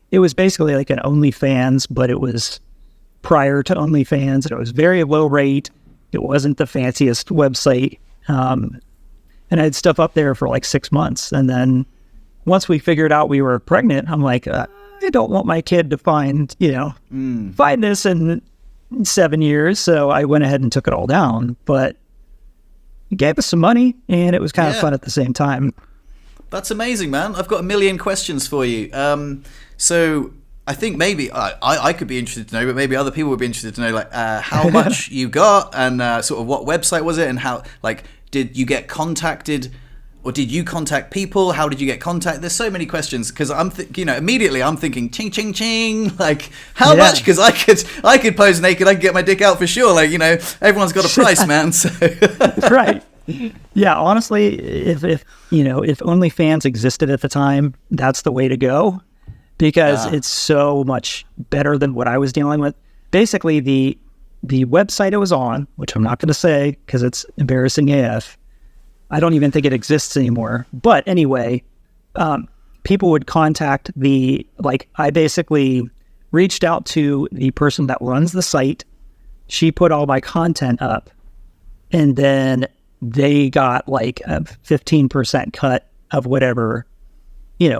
it was basically like an OnlyFans, but it was prior to OnlyFans, and it was very low rate. It wasn't the fanciest website. And I had stuff up there for like 6 months. And then once we figured out we were pregnant, I'm like, I don't want my kid to find this in 7 years. So I went ahead and took it all down, but it gave us some money and it was kind of fun at the same time. That's amazing, man. I've got a million questions for you. So I think maybe I could be interested to know, but maybe other people would be interested to know, like how much you got and sort of what website was it and how, like, did you get contacted? Or did you contact people? How did you get contact? There's so many questions because immediately I'm thinking ching ching ching, like how much? Because I could pose naked, I could get my dick out for sure. Like everyone's got a price, man. So right, yeah. Honestly, if OnlyFans existed at the time, that's the way to go because it's so much better than what I was dealing with. Basically, the website it was on, which I'm not going to say because it's embarrassing AF. I don't even think it exists anymore. But anyway, people would contact I basically reached out to the person that runs the site. She put all my content up and then they got like a 15% cut of whatever,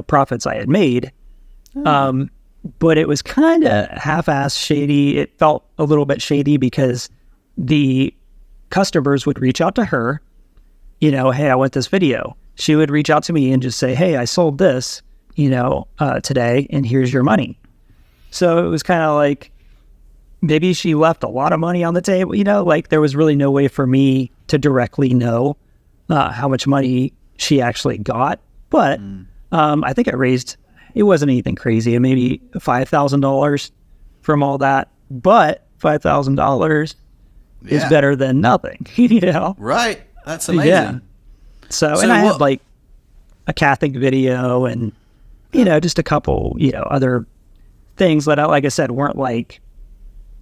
profits I had made. But it was kind of half-assed shady. It felt a little bit shady because the customers would reach out to her, hey, I want this video. She would reach out to me and just say, hey, I sold this, today, and here's your money. So it was kind of like, maybe she left a lot of money on the table, like there was really no way for me to directly know how much money she actually got. But I think it wasn't anything crazy, maybe $5,000 from all that. But $5,000 is better than nothing, Right. That's amazing. Yeah. So and I had like a Catholic video and, just a couple, other things that, like I said, weren't like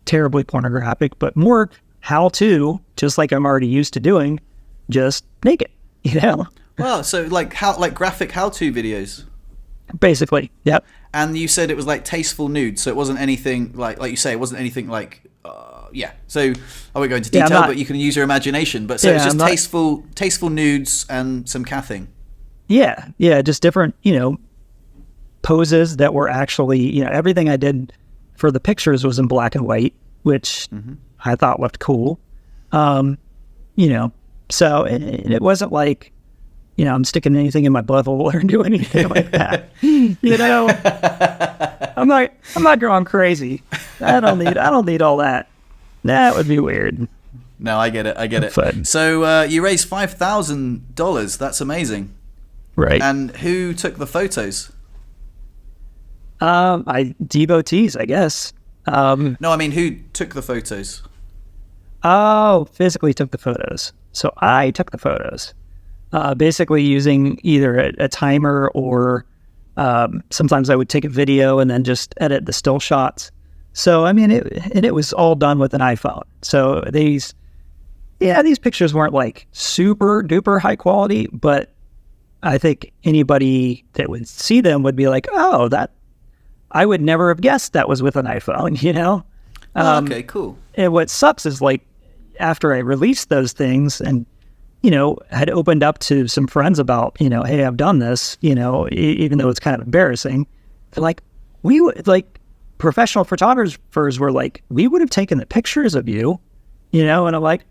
terribly pornographic, but more how-to, just like I'm already used to doing, just naked, Wow. So like graphic how-to videos. Basically. Yep. And you said it was like tasteful nude. So it wasn't anything like you say, it wasn't anything like, so I won't go into detail, but you can use your imagination. But so it's just tasteful nudes and some cathing. Yeah, just different, poses that were actually, everything I did for the pictures was in black and white, which I thought looked cool. So it wasn't like, I'm sticking anything in my butthole or doing anything like that. I'm not going crazy. I don't need all that. That would be weird. No, I get it. Fun. So you raised $5,000. That's amazing. Right. And who took the photos? Devotees, I guess. No, I mean, who took the photos? Physically took the photos. So I took the photos. Basically using either a timer or sometimes I would take a video and then just edit the still shots. So, I mean, it was all done with an iPhone. So these pictures weren't like super duper high quality, but I think anybody that would see them would be like, oh, that I would never have guessed that was with an iPhone, Okay, cool. And what sucks is like after I released those things and, had opened up to some friends about, hey, I've done this, even though it's kind of embarrassing. They're like, we would like professional photographers were like, we would have taken the pictures of you, and I'm like,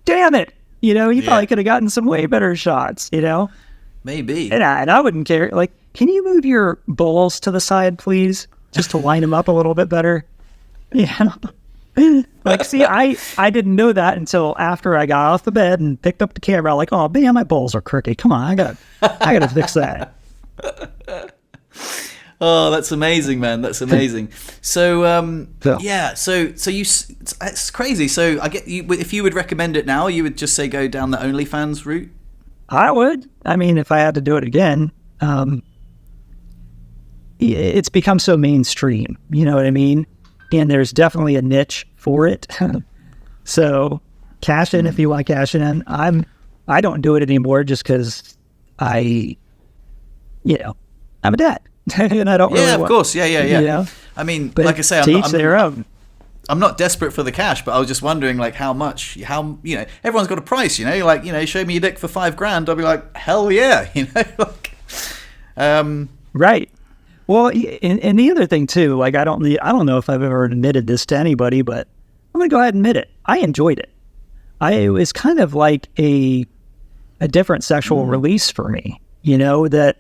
damn it. You probably could have gotten some way better shots, Maybe. And I wouldn't care. Like, can you move your balls to the side, please? Just to line them up a little bit better. Yeah. Like, see, I didn't know that until after I got off the bed and picked up the camera. Like, oh, man, my balls are crooked. Come on, I gotta fix that. Oh, that's amazing, man. That's amazing. So, so it's crazy. So I get you, if you would recommend it now, you would just say go down the OnlyFans route? I would. I mean, if I had to do it again, it's become so mainstream. You know what I mean? And there's definitely a niche for it. So cash in if you want to cash in. I don't do it anymore just because I'm a dad. And I don't really of course. Yeah. I mean, but like I say, I'm not desperate for the cash, but I was just wondering, like, how much, everyone's got a price, like, show me your dick for $5,000. I'll be like, hell yeah, Right. Well, and the other thing too, like, I don't know if I've ever admitted this to anybody, but I'm going to go ahead and admit it. I enjoyed it. It was kind of like a different sexual release for me, that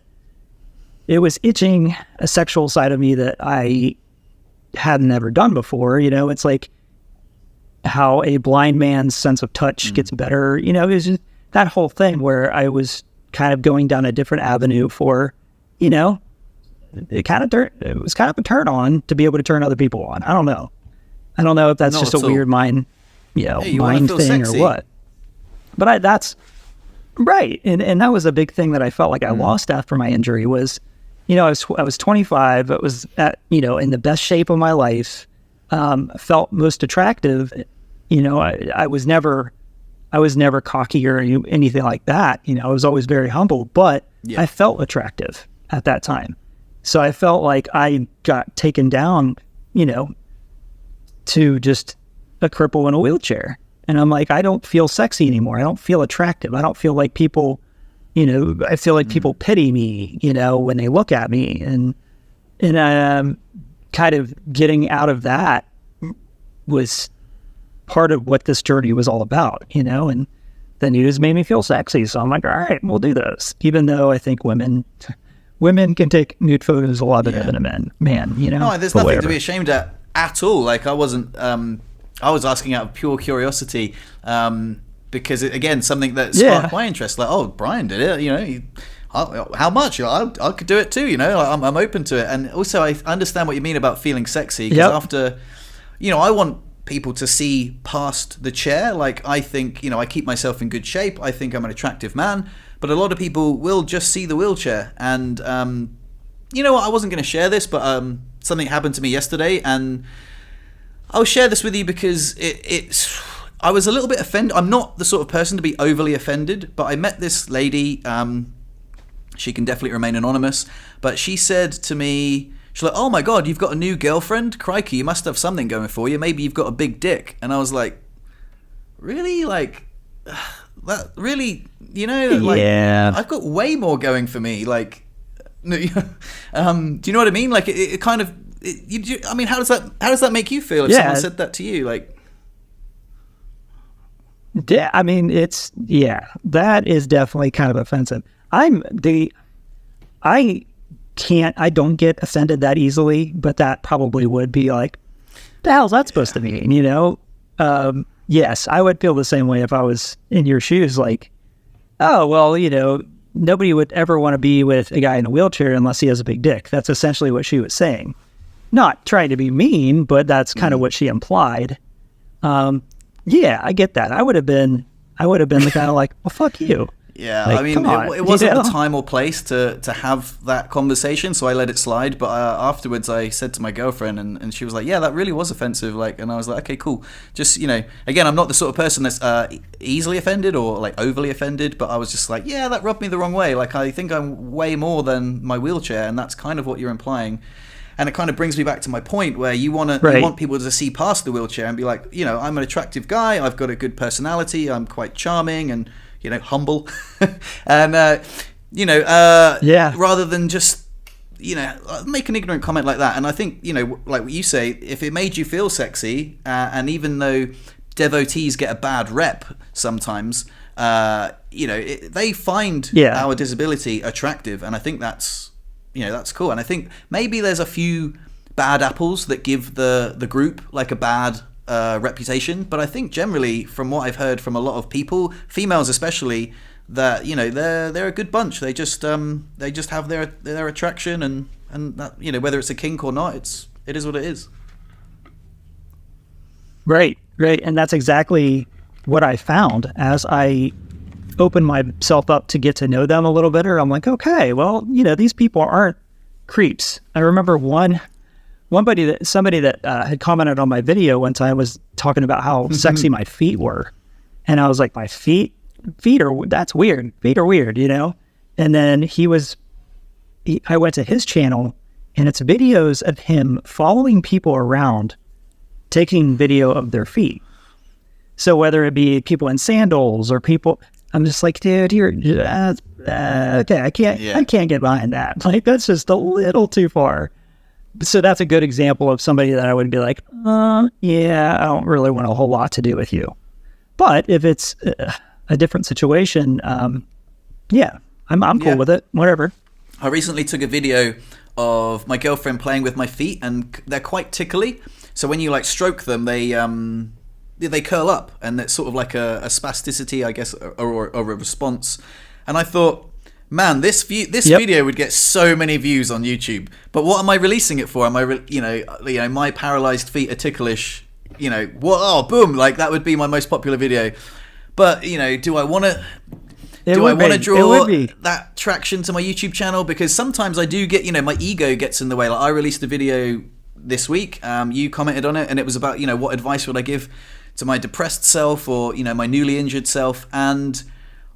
it was itching a sexual side of me that I hadn't ever done before. It's like how a blind man's sense of touch gets better. It was just that whole thing where I was kind of going down a different avenue for, it was kind of a turn on to be able to turn other people on. I don't know if that's just a weird mind, mind thing sexy. or what. But that's right. And that was a big thing that I felt like I lost after my injury was, I was 25. It was in the best shape of my life. Felt most attractive. I was never cocky or anything like that. I was always very humble, but I felt attractive at that time. So I felt like I got taken down, to just a cripple in a wheelchair. And I'm like, I don't feel sexy anymore. I don't feel attractive. I don't feel like people, I feel like people pity me, when they look at me. And kind of getting out of that was part of what this journey was all about, and the nudes made me feel sexy. So I'm like, all right, we'll do this. Even though I think women can take nude photos a lot better than a man, No, there's nothing to be ashamed at all. Like, I wasn't, I was asking out of pure curiosity, because again, something that sparked my interest. Like, oh, Brian did it, how much? I could do it too, I'm open to it. And also, I understand what you mean about feeling sexy, because after, I want people to see past the chair. Like, I think, I keep myself in good shape. I think I'm an attractive man. But a lot of people will just see the wheelchair. And, you know what? I wasn't going to share this, but something happened to me yesterday. And I'll share this with you because I was a little bit offended. I'm not the sort of person to be overly offended, but I met this lady. She can definitely remain anonymous. But she said to me, she's like, oh my God, you've got a new girlfriend? Crikey, you must have something going for you. Maybe you've got a big dick. And I was like, really? Like... that really, like, I've got way more going for me. Like, do you know what I mean? Like, it kind of, I mean, how does that make you feel if someone said that to you? Like, I mean, that is definitely kind of offensive. I don't get offended that easily, but that probably would be like, the hell's that supposed to mean, you know? Yes, I would feel the same way if I was in your shoes, like, oh, well, you know, nobody would ever want to be with a guy in a wheelchair unless he has a big dick. That's essentially what she was saying. Not trying to be mean, but that's kind of what she implied. Yeah, I get that. I would have been the kind of like, well, fuck you. Yeah, like, I mean, it wasn't the time or place to have that conversation, so I let it slide. But afterwards, I said to my girlfriend, and she was like, "Yeah, that really was offensive." Like, and I was like, "Okay, cool." Just, you know, again, I'm not the sort of person that's easily offended or like overly offended, but I was just like, "Yeah, that rubbed me the wrong way." Like, I think I'm way more than my wheelchair, and that's kind of what you're implying. And it kind of brings me back to my point where you want people to see past the wheelchair and be like, you know, I'm an attractive guy, I've got a good personality, I'm quite charming and, you know, humble, and you know, rather than just, you know, make an ignorant comment like that. And I think, you know, like what you say, if it made you feel sexy, and even though devotees get a bad rep sometimes, you know, they find our disability attractive, and I think that's, you know, that's cool. And I think maybe there's a few bad apples that give the group like a bad reputation, but I think generally, from what I've heard from a lot of people, females especially, that, you know, they're a good bunch. They just have their attraction, and that, you know, whether it's a kink or not, it is what it is. Right, and that's exactly what I found as I opened myself up to get to know them a little better. I'm like, okay, well, you know, these people aren't creeps. I remember somebody that had commented on my video one time was talking about how sexy my feet were, and I was like, my feet are, that's weird. Feet are weird, you know. And then I went to his channel, and it's videos of him following people around, taking video of their feet. So whether it be people in sandals or people, I'm just like, dude, you're okay. I can't get behind that. Like, that's just a little too far. So that's a good example of somebody that I would be like, yeah, I don't really want a whole lot to do with you. But if it's a different situation, yeah, I'm cool with it. Whatever. I recently took a video of my girlfriend playing with my feet, and they're quite tickly. So when you like stroke them, they curl up, and it's sort of like a spasticity, I guess, or a response. And I thought, man, this video would get so many views on YouTube. But what am I releasing it for? Am I, you know, my paralyzed feet are ticklish? You know, boom! Like, that would be my most popular video. But, you know, do I want to draw that traction to my YouTube channel? Because sometimes I do get, you know, my ego gets in the way. Like, I released a video this week. You commented on it, and it was about, you know, what advice would I give to my depressed self, or, you know, my newly injured self. And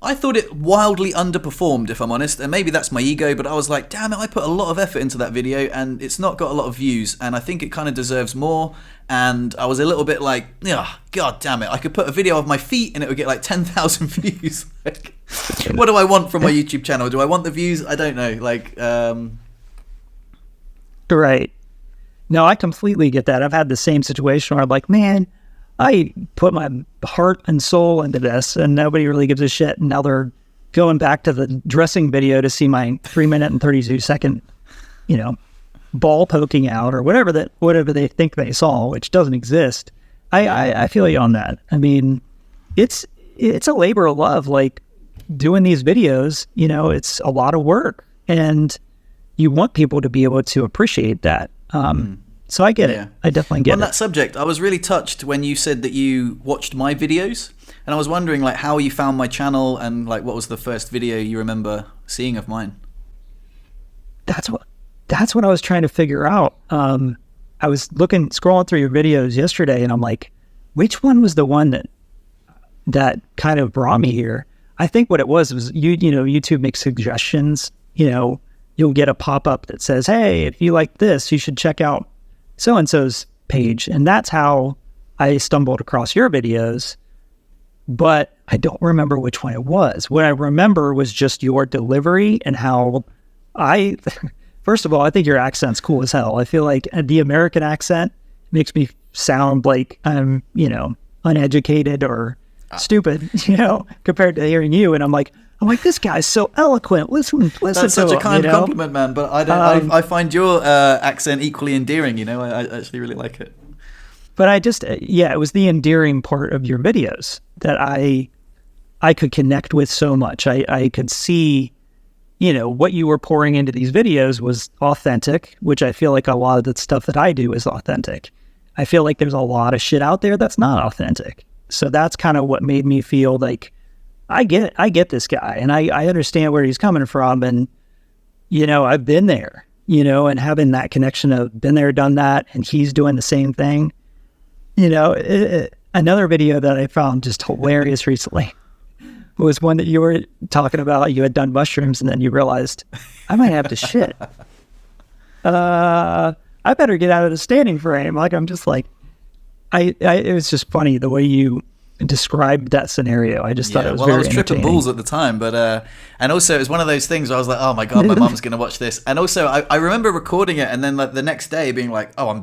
I thought it wildly underperformed, if I'm honest, and maybe that's my ego, but I was like, damn it, I put a lot of effort into that video, and it's not got a lot of views, and I think it kind of deserves more. And I was a little bit like, yeah, god damn it, I could put a video of my feet and it would get like 10,000 views. Like, what do I want from my YouTube channel? Do I want the views? I don't know. Like, right. No, I completely get that. I've had the same situation where I'm like, man, I put my heart and soul into this, and nobody really gives a shit. And now they're going back to the dressing video to see my 3-minute and 32-second, you know, ball poking out, or whatever they think they saw, which doesn't exist. I feel you on that. I mean, it's a labor of love. Like, doing these videos, you know, it's a lot of work, and you want people to be able to appreciate that. So I get it. I definitely get it. On that subject, I was really touched when you said that you watched my videos, and I was wondering, like, how you found my channel, and like, what was the first video you remember seeing of mine? That's what I was trying to figure out. I was scrolling through your videos yesterday, and I'm like, which one was the one that kind of brought me here? I think what it was you know, YouTube makes suggestions. You know, you'll get a pop-up that says, hey, if you like this, you should check out so-and-so's page. And that's how I stumbled across your videos, but I don't remember which one it was. What I remember was just your delivery, and how first of all, I think your accent's cool as hell. I feel like the American accent makes me sound like I'm, you know, uneducated or stupid, compared to hearing you. And I'm like, this guy's so eloquent. Listen That's to such him, a kind compliment, man. But I don't. I find your accent equally endearing. I actually really like it. But it was the endearing part of your videos that I could connect with so much. I could see, what you were pouring into these videos was authentic, which I feel like a lot of the stuff that I do is authentic. I feel like there's a lot of shit out there that's not authentic. So that's kind of what made me feel like I get this guy, and I understand where he's coming from, and I've been there, and having that connection of been there, done that, and he's doing the same thing. Another video that I found just hilarious recently was one that you were talking about. You had done mushrooms, and then you realized I might have to shit. I better get out of the standing frame. Like, I'm just like, it was just funny the way you described that scenario. I just thought it was very entertaining. I was tripping balls at the time, but and also it was one of those things where I was like, oh my god, my mum's gonna watch this. And also I remember recording it and then like the next day being like, oh,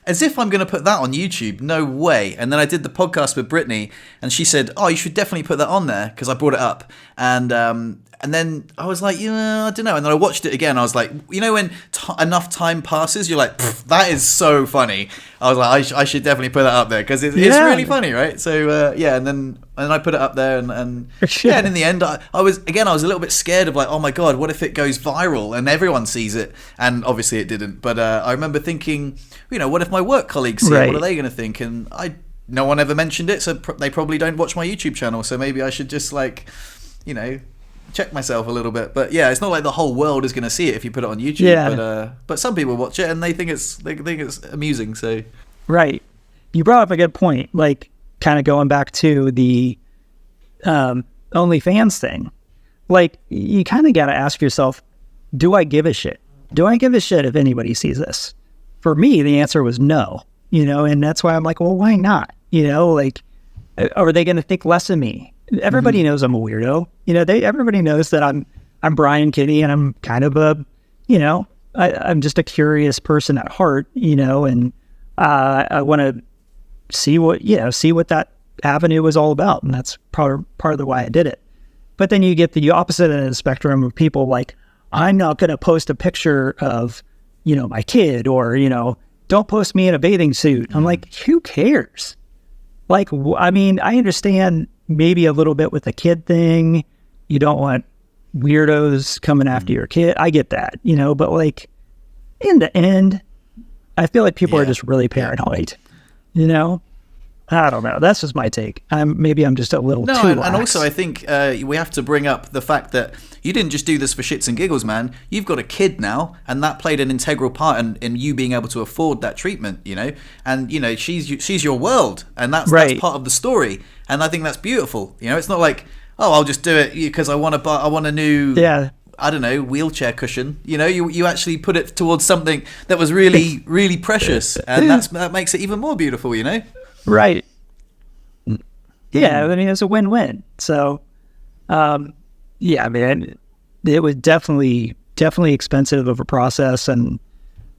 as if I'm going to put that on YouTube. No way. And then I did the podcast with Brittany, and she said, oh, you should definitely put that on there, because I brought it up. And then I was like, I don't know. And then I watched it again. I was like, when enough time passes, you're like, that is so funny. I was like, I should definitely put that up there, because it's really funny, right? So, and then I put it up there, and and in the end, I was a little bit scared of like, oh my God, what if it goes viral and everyone sees it? And obviously it didn't. But I remember thinking, what if my work colleagues see it? What are they going to think? And no one ever mentioned it, so they probably don't watch my YouTube channel. So maybe I should just check myself a little bit. But yeah, it's not like the whole world is going to see it if you put it on YouTube. Yeah. But some people watch it and they think it's amusing. So right, you brought up a good point. Like, kind of going back to the OnlyFans thing. Like, you kind of got to ask yourself, do I give a shit? Do I give a shit if anybody sees this? For me, the answer was no. And that's why I'm like, well, why not? Are they going to think less of me? Everybody knows I'm a weirdo. Everybody knows that I'm Brian Kinney, and I'm kind of I'm just a curious person at heart, and I want to see what that avenue was all about. And that's part of the why I did it. But then you get the opposite end of the spectrum of people like, I'm not going to post a picture of, my kid, or, don't post me in a bathing suit. I'm like, who cares? Like, I mean, I understand maybe a little bit with the kid thing. You don't want weirdos coming after your kid. I get that, but like, in the end, I feel like people are just really paranoid, I don't know. That's just my take. I'm just a little too lax. And also I think we have to bring up the fact that you didn't just do this for shits and giggles, man. You've got a kid now, and that played an integral part in you being able to afford that treatment, And she's your world, and that's part of the story. And I think that's beautiful. It's not like, oh, I'll just do it because I want a new I don't know, wheelchair cushion. You actually put it towards something that was really, really precious, and that makes it even more beautiful. Right. Yeah, I mean, it's a win-win. So, yeah, man, it was definitely expensive of a process,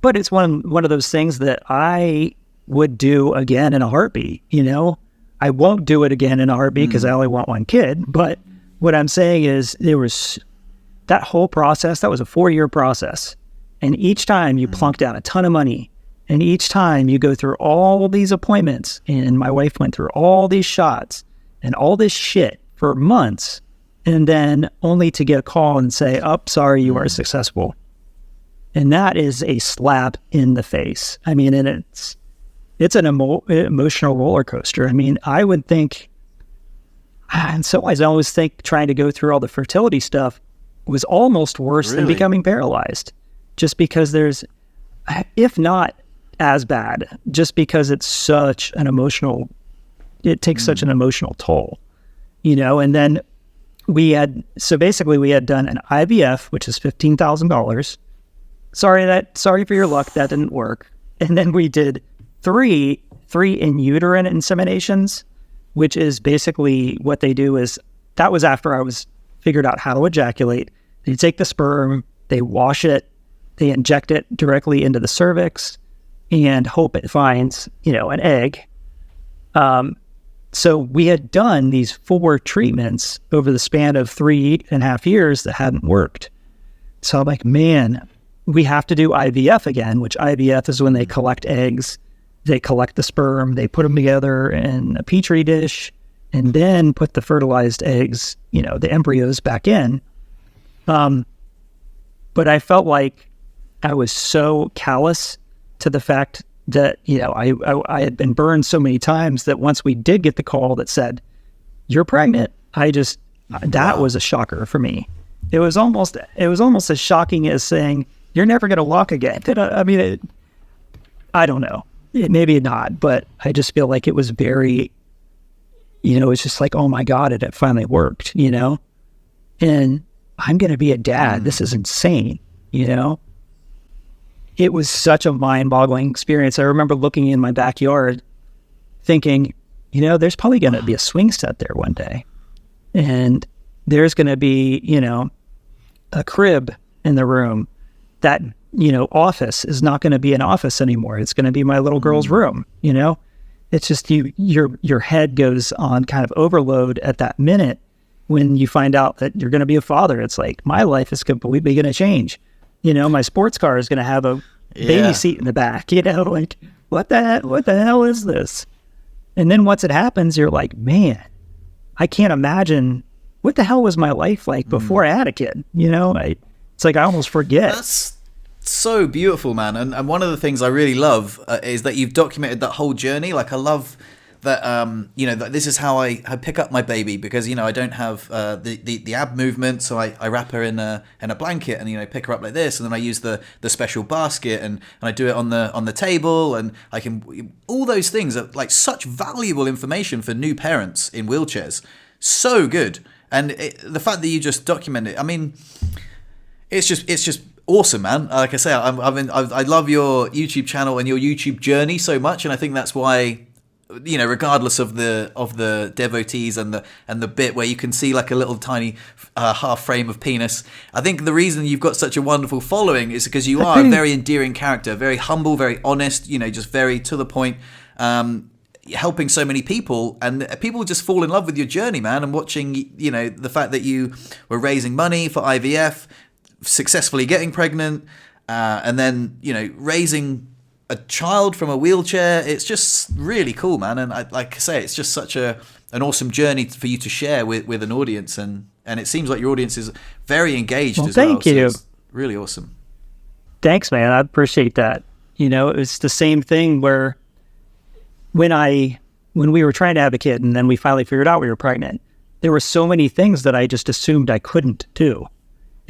but it's one of those things that I would do again in a heartbeat. I won't do it again in a heartbeat because I only want one kid. But what I'm saying is, there was that whole process. That was a 4-year process, and each time you plunk down a ton of money. And each time you go through all these appointments, and my wife went through all these shots and all this shit for months, and then only to get a call and say, oh, sorry, you weren't successful. And that is a slap in the face. I mean, and it's an emotional roller coaster. I mean, I would think, and so I always think trying to go through all the fertility stuff was almost worse than becoming paralyzed, just because there's, if not as bad, just because it's such an emotional, it takes such an emotional toll, and then we had done an IVF, which is $15,000. Sorry for your luck, that didn't work. And then we did three in uterine inseminations, which is basically what they do is, that was after I was figured out how to ejaculate. They take the sperm, they wash it, they inject it directly into the cervix, and hope it finds, an egg. So we had done these 4 treatments over the span of 3.5 years that hadn't worked. So I'm like, man, we have to do IVF again, which IVF is when they collect eggs, they collect the sperm, they put them together in a petri dish, and then put the fertilized eggs, the embryos back in. But I felt like I was so callous to the fact that, I had been burned so many times that once we did get the call that said, you're pregnant, that was a shocker for me. It was almost as shocking as saying, you're never going to walk again. I don't know. Maybe not, but I just feel like it was very, it's just like, oh my God, it finally worked, and I'm going to be a dad. This is insane, It was such a mind-boggling experience. I remember looking in my backyard thinking, there's probably going to be a swing set there one day. And there's going to be, a crib in the room. That, office is not going to be an office anymore. It's going to be my little girl's room, It's just your head goes on kind of overload at that minute when you find out that you're going to be a father. It's like, my life is completely going to change. My sports car is going to have a baby seat in the back, like, what the hell is this? And then once it happens, you're like, man, I can't imagine what the hell was my life like before I had a kid. It's like, I almost forget. That's so beautiful, man. And one of the things I really love is that you've documented that whole journey. Like, I love that, that this is how I pick up my baby, because, I don't have the ab movement. So I wrap her in a blanket and, pick her up like this. And then I use the special basket and I do it on the table, and I can, all those things are like such valuable information for new parents in wheelchairs. So good. And the fact that you just document it, it's just awesome, man. Like I say, I love your YouTube channel and your YouTube journey so much, and I think that's why, regardless of the devotees and the bit where you can see like a little tiny half frame of penis, I think the reason you've got such a wonderful following is because you are a very endearing character, very humble, very honest, just very to the point, helping so many people, and people just fall in love with your journey, man. And watching, the fact that you were raising money for IVF, successfully getting pregnant, and then raising a child from a wheelchair. It's just really cool, man. And like I say, it's just such an awesome journey for you to share with an audience, and it seems like your audience is very engaged as well. Thank you. So it's really awesome. Thanks, man. I appreciate that. It's the same thing where when we were trying to have a kid and then we finally figured out we were pregnant, there were so many things that I just assumed I couldn't do.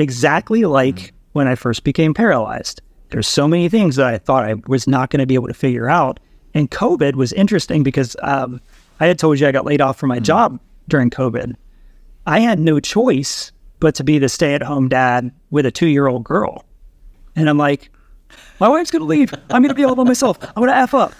Exactly like when I first became paralyzed. There's so many things that I thought I was not going to be able to figure out. And COVID was interesting because I had told you I got laid off from my job during COVID. I had no choice but to be the stay-at-home dad with a 2-year-old girl. And I'm like, my wife's going to leave. I'm going to be all by myself. I'm going to F up.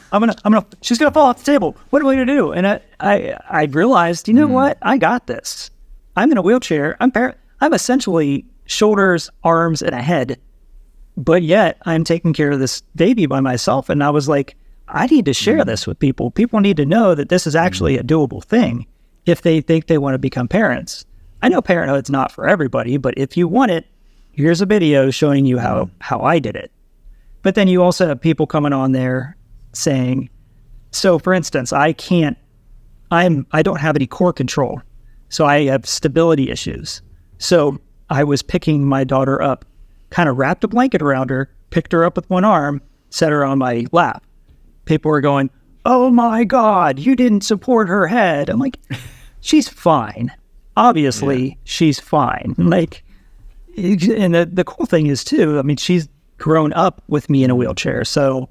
She's going to fall off the table. What am I going to do? And I realized, what? I got this. I'm in a wheelchair. I'm essentially shoulders, arms, and a head. But yet I'm taking care of this baby by myself. And I was like, I need to share this with people. People need to know that this is actually a doable thing if they think they want to become parents. I know parenthood's not for everybody, but if you want it, here's a video showing you how I did it. But then you also have people coming on there saying, so for instance, I don't have any core control. So I have stability issues. So I was picking my daughter up, kind of wrapped a blanket around her, picked her up with one arm, set her on my lap. People were going, oh my God, you didn't support her head. I'm like, she's fine. Obviously, she's fine. Like, and the cool thing is too, she's grown up with me in a wheelchair. So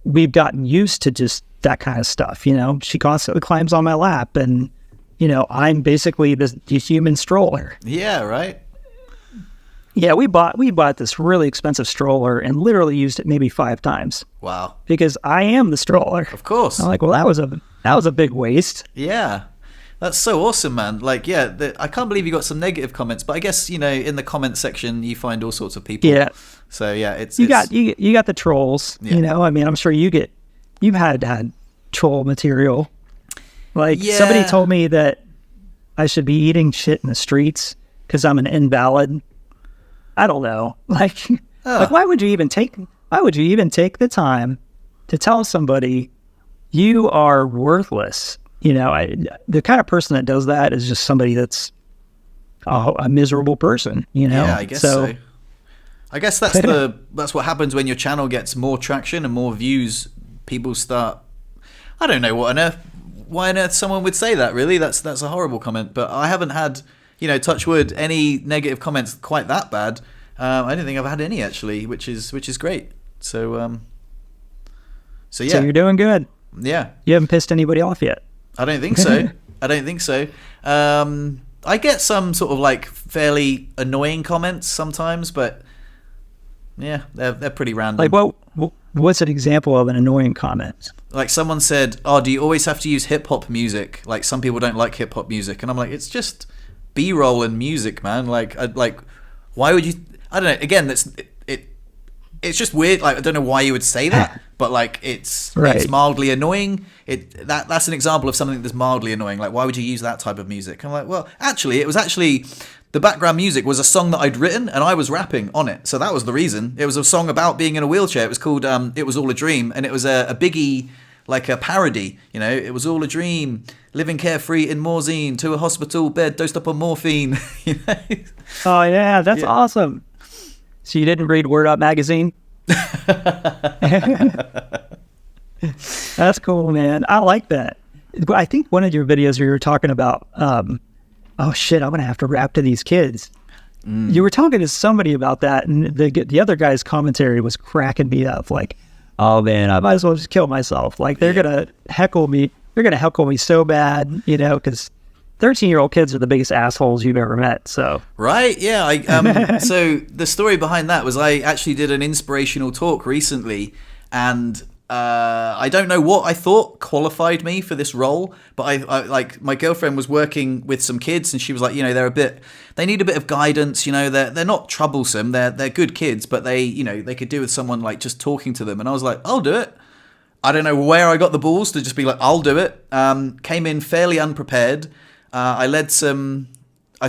we've gotten used to just that kind of stuff. She constantly climbs on my lap and, I'm basically this human stroller. Yeah, right. Yeah, we bought this really expensive stroller and literally used it maybe 5 times. Wow. Because I am the stroller. Of course. I'm like, well, that was a big waste. Yeah. That's so awesome, man. Like, yeah, I can't believe you got some negative comments, but I guess, in the comment section you find all sorts of people. Yeah. So yeah, you got the trolls, I'm sure you've had troll material. Like somebody told me that I should be eating shit in the streets because I'm an invalid. I don't know. Like why would you even take the time to tell somebody you are worthless? You know, the kind of person that does that is just somebody that's a miserable person, you know? Yeah, I guess so. I guess that's what happens when your channel gets more traction and more views. People start, I don't know why on earth someone would say that, really. That's a horrible comment, but I haven't had, touch wood, any negative comments quite that bad. I don't think I've had any, actually, which is great. So yeah. So you're doing good. Yeah. You haven't pissed anybody off yet. I don't think so. I get some sort of like fairly annoying comments sometimes, but yeah, they're pretty random. Like what's an example of an annoying comment? Like someone said, "Oh, do you always have to use hip hop music? Like some people don't like hip hop music," and I'm like, "It's just B-roll and music, man. Like why would you? I don't know. Again, it's just weird. Like I don't know why you would say that, but like it's mildly annoying. That's an example of something that's mildly annoying. Like why would you use that type of music?" I'm like, well, actually, it was actually the background music was a song that I'd written and I was rapping on it, so that was the reason. It was a song about being in a wheelchair. It was called "It Was All a Dream," and it was a Biggie, like a parody. It was all a dream, living carefree in Morzine, to a hospital bed, dosed up on morphine. Oh yeah, that's awesome. So you didn't read Word Up magazine? That's cool, man. I like that. But I think one of your videos where you were talking about, oh shit, I'm gonna have to rap to these kids. You were talking to somebody about that, and the other guy's commentary was cracking me up. Like, oh man, I might as well just kill myself. Like they're gonna heckle me. They're gonna heckle me so bad, because 13-year-old kids are the biggest assholes you've ever met. So right, yeah. So the story behind that was I actually did an inspirational talk recently, and I don't know what I thought qualified me for this role, but I like my girlfriend was working with some kids, and she was like, they need a bit of guidance. They're not troublesome. They're good kids, but they could do with someone like just talking to them. And I was like, I'll do it. I don't know where I got the balls to just be like, I'll do it. Came in fairly unprepared. I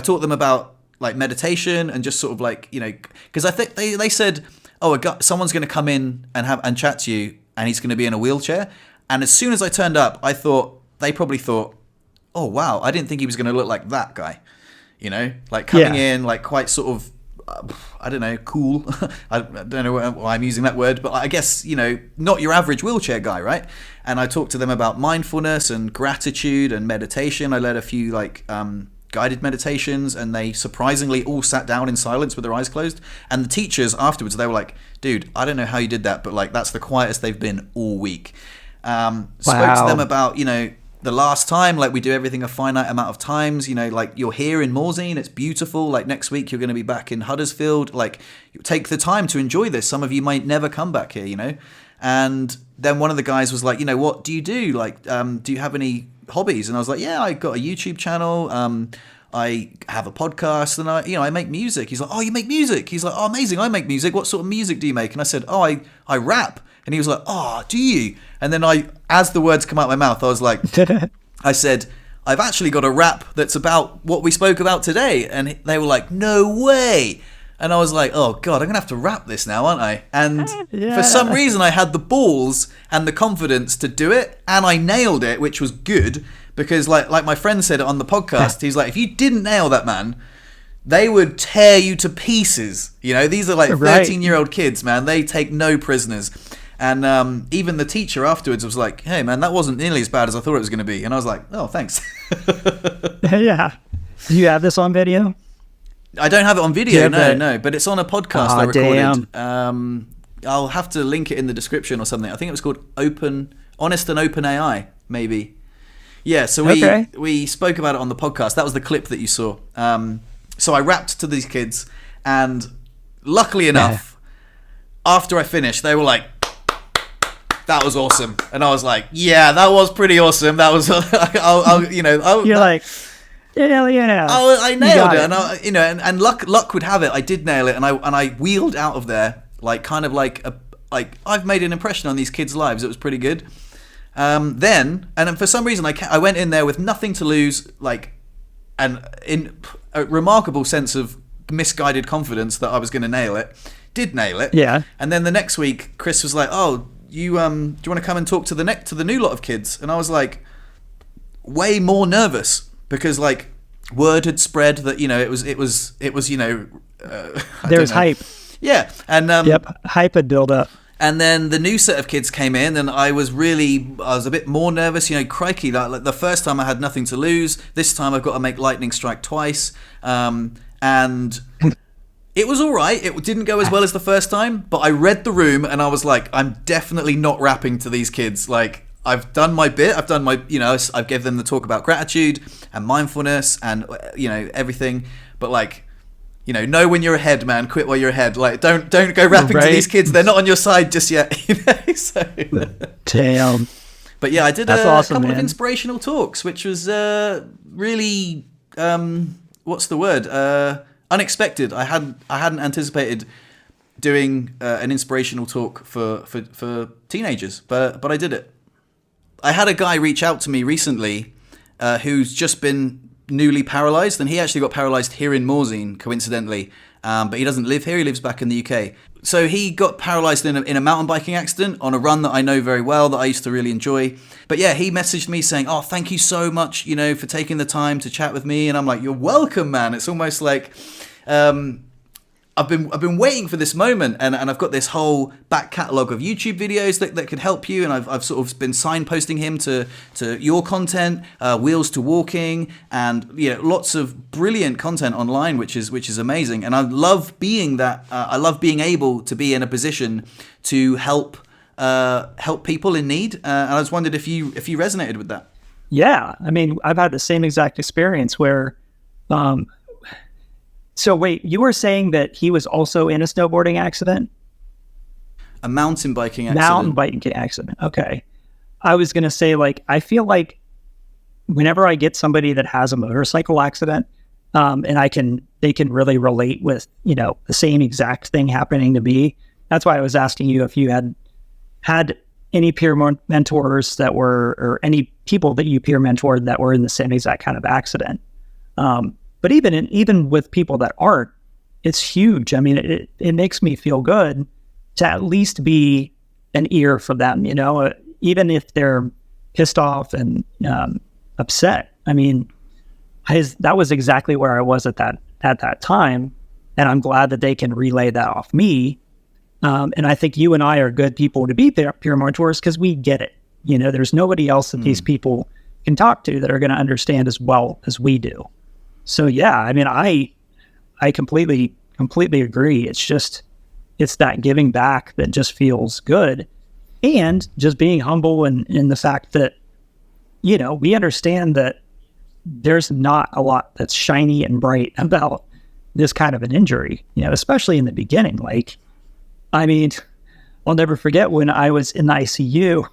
taught them about like meditation and just sort of like, because I think they said, oh, someone's going to come in and chat to you, and he's going to be in a wheelchair. And as soon as I turned up, they probably thought, oh wow, I didn't think he was going to look like that guy, like coming in like quite sort of, I don't know, cool. I don't know why I'm using that word, but I guess, not your average wheelchair guy, right? And I talked to them about mindfulness and gratitude and meditation. I led a few like guided meditations, and they surprisingly all sat down in silence with their eyes closed. And the teachers afterwards, they were like, dude, I don't know how you did that, but like that's the quietest they've been all week. Spoke to them about, the last time, like we do everything a finite amount of times, like you're here in Morzine, it's beautiful. Like next week, you're going to be back in Huddersfield. Like take the time to enjoy this. Some of you might never come back here, And then one of the guys was like, what do you do? Like, do you have any hobbies? And I was like, yeah, I got a YouTube channel. I have a podcast, and I make music. He's like, oh, you make music? He's like, oh, amazing. I make music. What sort of music do you make? And I said, oh, I rap. And he was like, oh, do you? And then as the words come out of my mouth, I was like, I said, I've actually got a rap that's about what we spoke about today. And they were like, no way. And I was like, oh God, I'm going to have to rap this now, aren't I? And for some reason, I had the balls and the confidence to do it. And I nailed it, which was good. Because like my friend said on the podcast, he's like, if you didn't nail that, man, they would tear you to pieces. These are like 13-year-old kids, man. They take no prisoners. And even the teacher afterwards was like, hey, man, that wasn't nearly as bad as I thought it was going to be. And I was like, oh, thanks. Yeah. Do you have this on video? I don't have it on video, no. But it's on a podcast I recorded. Damn. I'll have to link it in the description or something. I think it was called Honest and Open AI, maybe. Yeah, so we spoke about it on the podcast. That was the clip that you saw. So I rapped to these kids, and luckily enough, after I finished, they were like, that was awesome. And I was like, yeah, that was pretty awesome. That was, You're like, yeah. I nailed it. And luck would have it. I did nail it, and I wheeled out of there like kind of like I've made an impression on these kids' lives. It was pretty good. Then for some reason I went in there with nothing to lose, like, and in a remarkable sense of misguided confidence that I was going to nail it. Did nail it. Yeah. And then the next week, Chris was like, "Oh, do you want to come and talk to the new lot of kids?" And I was like, way more nervous because like word had spread that it was there's hype. Yeah, and hype had built up. And then the new set of kids came in, and I was a bit more nervous. Crikey, like the first time I had nothing to lose. This time I've got to make lightning strike twice, and it was all right. It didn't go as well as the first time, but I read the room, and I was like, I'm definitely not rapping to these kids. Like, I've done my bit. I've done my, I've given them the talk about gratitude and mindfulness and everything. But like, know when you're ahead, man. Quit while you're ahead. Like, don't go rapping to these kids. They're not on your side just yet. So. Damn. But yeah, I did awesome, couple man. of inspirational talks, which was really what's the word? Unexpected. I hadn't anticipated doing an inspirational talk for teenagers, but I did it. I had a guy reach out to me recently who's just been newly paralyzed, and he actually got paralyzed here in Morzine, coincidentally, but he doesn't live here. He lives back in the UK. So he got paralyzed in a mountain biking accident on a run that I know very well, that I used to really enjoy. But yeah, he messaged me saying, "Oh, thank you so much, for taking the time to chat with me." And I'm like, "You're welcome, man." It's almost like I've been waiting for this moment, and I've got this whole back catalogue of YouTube videos that could help you, and I've sort of been signposting him to your content, Wheels to Walking, and lots of brilliant content online, which is amazing. And I love being that. I love being able to be in a position to help people in need. And I just wondered if you resonated with that. Yeah, I mean, I've had the same exact experience where. So wait, you were saying that he was also in a snowboarding accident? A mountain biking accident. Mountain biking accident. Okay. I was going to say, like, I feel like whenever I get somebody that has a motorcycle accident, and they can really relate with, the same exact thing happening to me. That's why I was asking you if you had any peer mentors that were, or any people that you peer mentored that were in the same exact kind of accident. But even with people that aren't, it's huge. I mean, it makes me feel good to at least be an ear for them, even if they're pissed off and upset. I mean, that was exactly where I was at that time, and I'm glad that they can relay that off me. And I think you and I are good people to be peer mentors because we get it. There's nobody else that these people can talk to that are going to understand as well as we do. So yeah, I mean, I completely agree. It's that giving back that just feels good, and just being humble in the fact that, we understand that there's not a lot that's shiny and bright about this kind of an injury, especially in the beginning. Like, I mean, I'll never forget when I was in the ICU,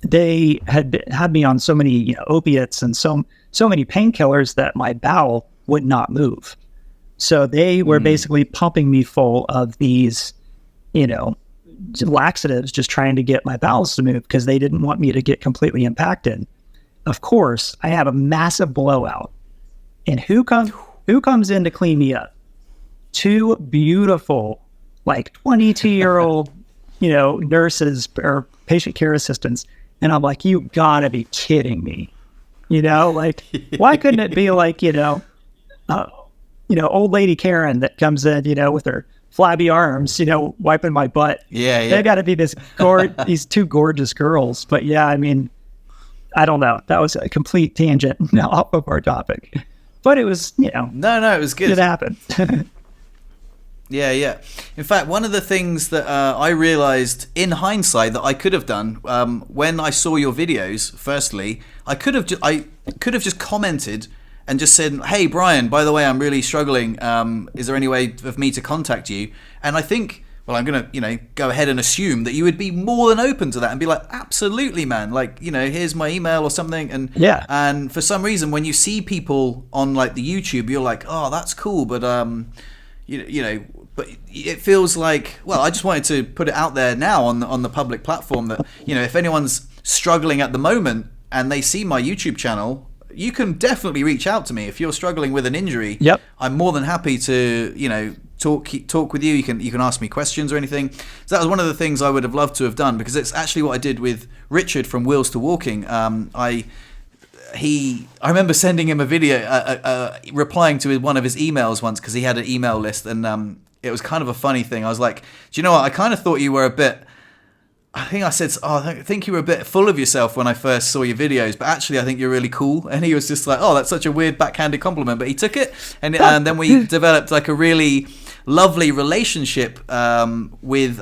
they had me on so many opiates and so many painkillers that my bowel would not move. So they were basically pumping me full of these, laxatives, just trying to get my bowels to move because they didn't want me to get completely impacted. Of course, I have a massive blowout. And who comes in to clean me up? Two beautiful, like 22-year-old, nurses or patient care assistants. And I'm like, you gotta be kidding me. Like, why couldn't it be like, old lady Karen that comes in, with her flabby arms, wiping my butt. Yeah. They got to be these two gorgeous girls. But yeah, I mean, I don't know. That was a complete tangent off of our topic. But it was, No, it was good. It happened. Yeah. In fact, one of the things that I realized in hindsight that I could have done when I saw your videos, firstly, I could have just commented and just said, "Hey, Brian, by the way, I'm really struggling. Is there any way of me to contact you?" And I think, well, I'm going to, go ahead and assume that you would be more than open to that and be like, "Absolutely, man. Like, here's my email or something." And yeah. And for some reason, when you see people on like the YouTube, you're like, "Oh, that's cool," but but it feels like, well, I just wanted to put it out there now on the public platform that, you know, if anyone's struggling at the moment and they see my YouTube channel, you can definitely reach out to me if you're struggling with an injury. Yep. I'm more than happy to, you know, talk with you. You can ask me questions or anything. So that was one of the things I would have loved to have done, because it's actually what I did with Richard from Wheels to Walking. I remember sending him a video, replying to one of his emails once, because he had an email list, and it was kind of a funny thing. I was like, do you know what? I kind of thought you were a bit. I think I said, I think you were a bit full of yourself when I first saw your videos, but actually I think you're really cool. And he was just like, oh, that's such a weird backhanded compliment, but he took it, and then we developed like a really lovely relationship with.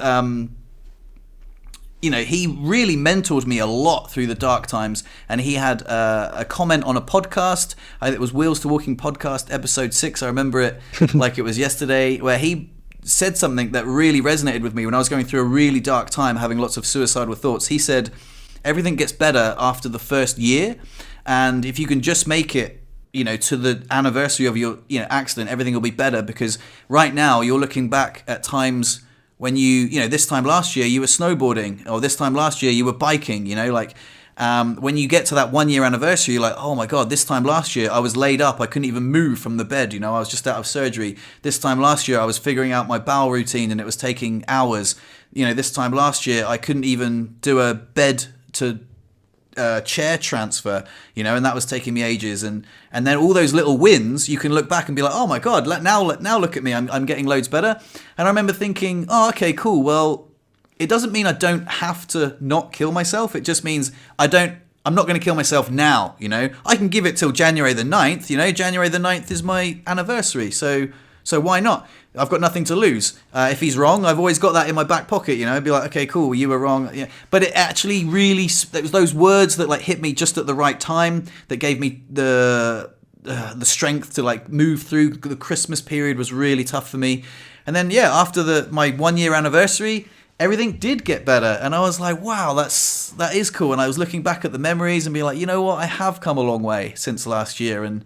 You know, he really mentored me a lot through the dark times, and he had a comment on a podcast. It was Wheels to Walking podcast, episode 6. I remember it like it was yesterday, where he said something that really resonated with me when I was going through a really dark time, having lots of suicidal thoughts. He said, everything gets better after the first year, and if you can just make it, you know, to the anniversary of your, you know, accident, everything will be better, because right now you're looking back at times when you know, this time last year you were snowboarding, or this time last year you were biking, you know, like when you get to that 1 year anniversary, you're like, oh my God, this time last year I was laid up. I couldn't even move from the bed. You know, I was just out of surgery. This time last year I was figuring out my bowel routine and it was taking hours. You know, this time last year I couldn't even do a bed to chair transfer, you know, and that was taking me ages. And then all those little wins, you can look back and be like, oh my God, now look at me. I'm getting loads better. And I remember thinking, oh, okay, cool. Well, it doesn't mean I don't have to not kill myself. It just means I'm not going to kill myself now, you know. I can give it till January the 9th, you know. January the 9th is my anniversary. So why not? I've got nothing to lose. If he's wrong, I've always got that in my back pocket, you know. I'd be like, okay, cool, you were wrong. Yeah. But it actually really, it was those words that like hit me just at the right time, that gave me the strength to like move through. The Christmas period was really tough for me. And then, yeah, after my 1 year anniversary, everything did get better, and I was like, wow, that is cool. And I was looking back at the memories and being like, you know what, I have come a long way since last year. And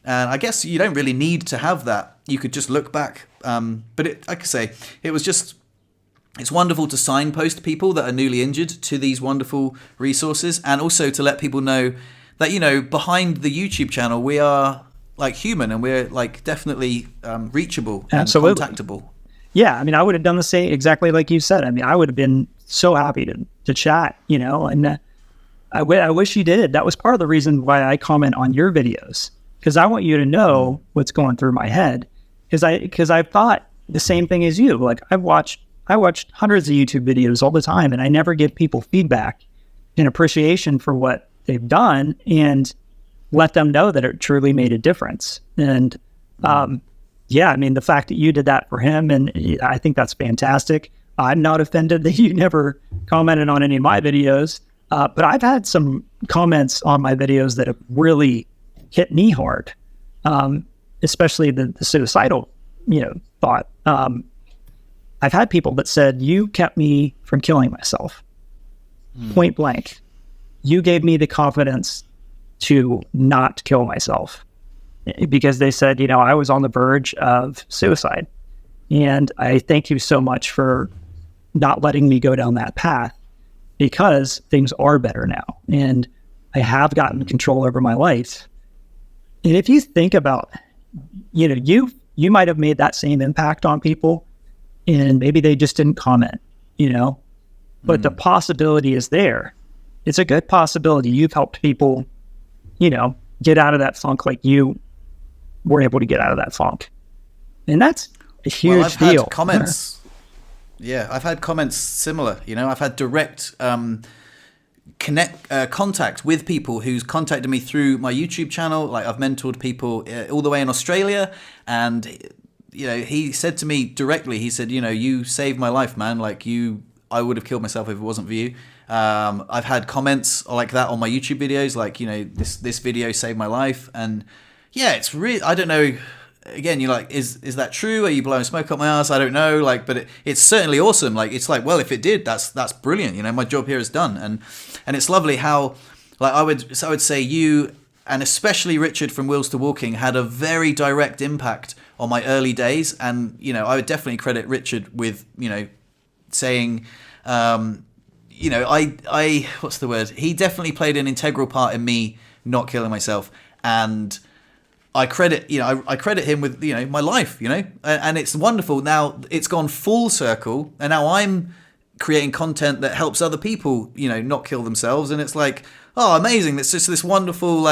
I guess you don't really need to have that. You could just look back. But like I say, it's wonderful to signpost people that are newly injured to these wonderful resources, and also to let people know that, you know, behind the YouTube channel, we are like human, and we're like definitely reachable and Absolutely. contactable. Yeah, I mean, I would have done the same, exactly like you said. I mean, I would have been so happy to chat, you know, and I wish you did. That was part of the reason why I comment on your videos, because I want you to know what's going through my head, because I thought the same thing as you. Like, I watched hundreds of YouTube videos all the time, and I never give people feedback and appreciation for what they've done and let them know that it truly made a difference. And yeah, I mean, the fact that you did that for him, and I think that's fantastic. I'm not offended that you never commented on any of my videos, but I've had some comments on my videos that have really hit me hard, especially the suicidal, you know, thought. I've had people that said, you kept me from killing myself, point blank. You gave me the confidence to not kill myself, because they said, you know, I was on the verge of suicide. And I thank you so much for not letting me go down that path, because things are better now. And I have gotten control over my life. And if you think about, you know, you might have made that same impact on people, and maybe they just didn't comment, you know, but the possibility is there. It's a good possibility you've helped people, you know, get out of that funk like you were able to get out of that funk. And that's a huge deal. Had comments. Yeah, I've had comments similar. You know, I've had direct contact with people who's contacted me through my YouTube channel. Like, I've mentored people all the way in Australia, and you know, he said to me directly, he said, you know, you saved my life, man. Like, I would have killed myself if it wasn't for you. I've had comments like that on my YouTube videos, like, you know, this video saved my life. And yeah, it's really, I don't know, again, you're like, is that true? Are you blowing smoke up my ass? I don't know. Like, but it's certainly awesome. Like, it's like, well, if it did, that's brilliant. You know, my job here is done. And it's lovely how, like, I would say you, and especially Richard from Wheels to Walking, had a very direct impact on my early days. And, I would definitely credit Richard with, saying, I what's the word? He definitely played an integral part in me not killing myself. And I credit him with, my life, and it's wonderful. Now it's gone full circle, and now I'm creating content that helps other people, not kill themselves. And it's like, oh, amazing. It's just this wonderful,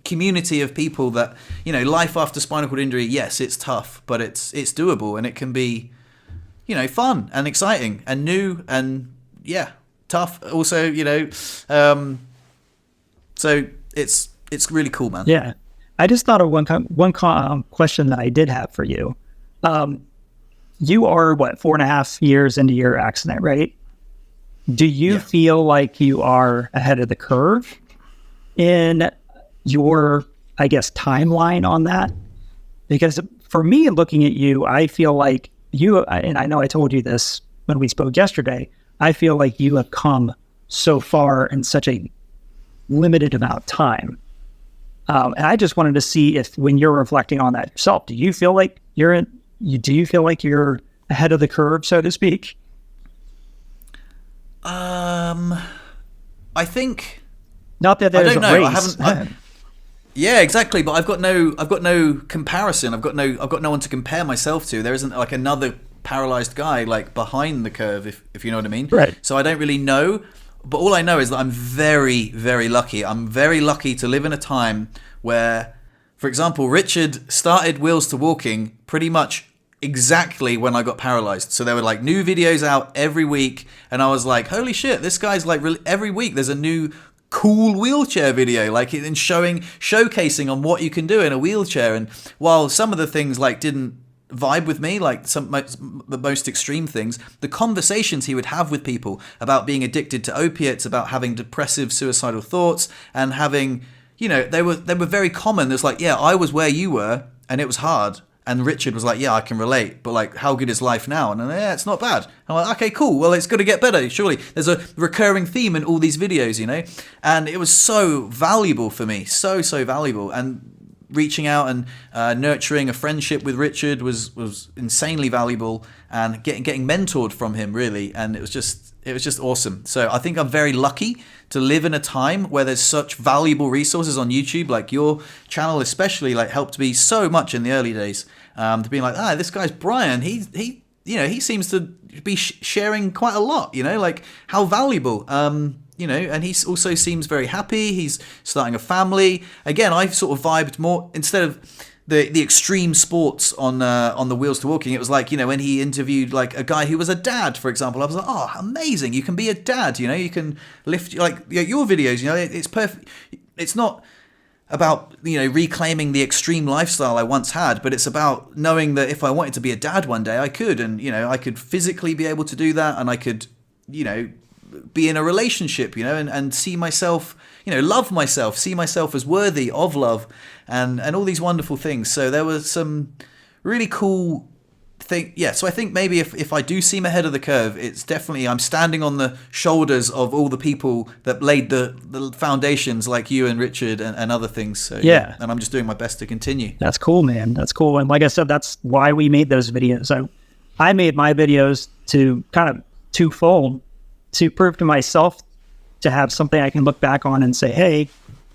community of people that, life after spinal cord injury. Yes, it's tough, but it's doable, and it can be, fun and exciting and new and tough also, so it's really cool, man. Yeah. I just thought of one question that I did have for you. You are 4.5 years into your accident, right? Do you feel like you are ahead of the curve in your, I guess, timeline on that? Because for me, looking at you, I feel like you, and I know I told you this when we spoke yesterday, I feel like you have come so far in such a limited amount of time. And I just wanted to see if, when you're reflecting on that yourself, do you feel like you're ahead of the curve, so to speak? I think, not that there's I don't know. race. I haven't. Yeah, exactly. But I've got no comparison. I've got no one to compare myself to. There isn't another paralyzed guy behind the curve, if you know what I mean. Right. So I don't really know. But all I know is that I'm very, very lucky. I'm very lucky to live in a time where, for example, Richard started Wheels to Walking pretty much exactly when I got paralyzed. So there were new videos out every week, and I was like, holy shit, this guy's really, every week there's a new cool wheelchair video, and showcasing on what you can do in a wheelchair. And while some of the things didn't vibe with me, the most extreme things, the conversations he would have with people about being addicted to opiates, about having depressive suicidal thoughts, and having, they were very common. There's I was where you were, and it was hard. And Richard was I can relate, but how good is life now? And it's not bad. I'm like, okay, cool. Well, it's got to get better. Surely there's a recurring theme in all these videos, and it was so valuable for me. So valuable. And reaching out and nurturing a friendship with Richard was insanely valuable, and getting mentored from him, really. And it was just awesome. So I think I'm very lucky to live in a time where there's such valuable resources on YouTube. Your channel especially helped me so much in the early days, to be this guy's Brian. He seems to be sharing quite a lot, how valuable. And he also seems very happy. He's starting a family. Again, I sort of vibed more, instead of the extreme sports on the Wheels to Walking. It was when he interviewed a guy who was a dad, for example. I was like, oh, amazing! You can be a dad. You can lift your videos. It's perfect. It's not about reclaiming the extreme lifestyle I once had, but it's about knowing that if I wanted to be a dad one day, I could, and I could physically be able to do that, and I could be in a relationship, and see myself, love myself, see myself as worthy of love, and all these wonderful things. So there was some really cool thing. Yeah. So I think maybe if I do seem ahead of the curve, it's definitely, I'm standing on the shoulders of all the people that laid the foundations, like you and Richard and other things. So yeah. And I'm just doing my best to continue. That's cool, man. That's cool. And like I said, that's why we made those videos. I made my videos to kind of twofold, to prove to myself, to have something I can look back on and say, hey,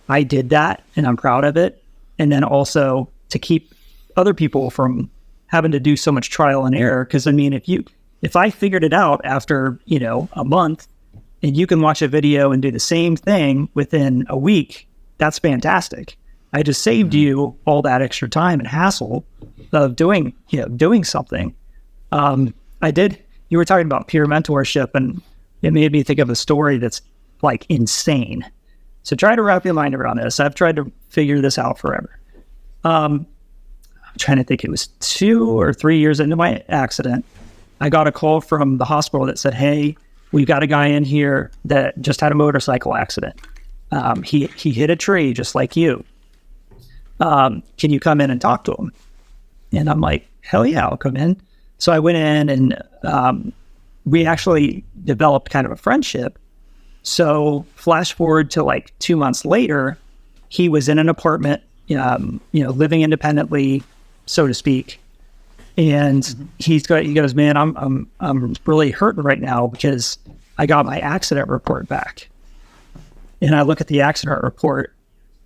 I did that and I'm proud of it. And then also to keep other people from having to do so much trial and error. Because if I figured it out after, a month, and you can watch a video and do the same thing within a week, that's fantastic. I just saved you all that extra time and hassle of doing something. You were talking about peer mentorship, and it made me think of a story that's insane. So try to wrap your mind around this. I've tried to figure this out forever. I'm trying to think, it was 2 or 3 years into my accident. I got a call from the hospital that said, hey, we've got a guy in here that just had a motorcycle accident. He hit a tree just like you. Can you come in and talk to him? And I'm like, hell yeah, I'll come in. So I went in, and we actually developed kind of a friendship. So flash forward to 2 months later, he was in an apartment, living independently, so to speak. And he goes, man, I'm really hurting right now because I got my accident report back. And I look at the accident report,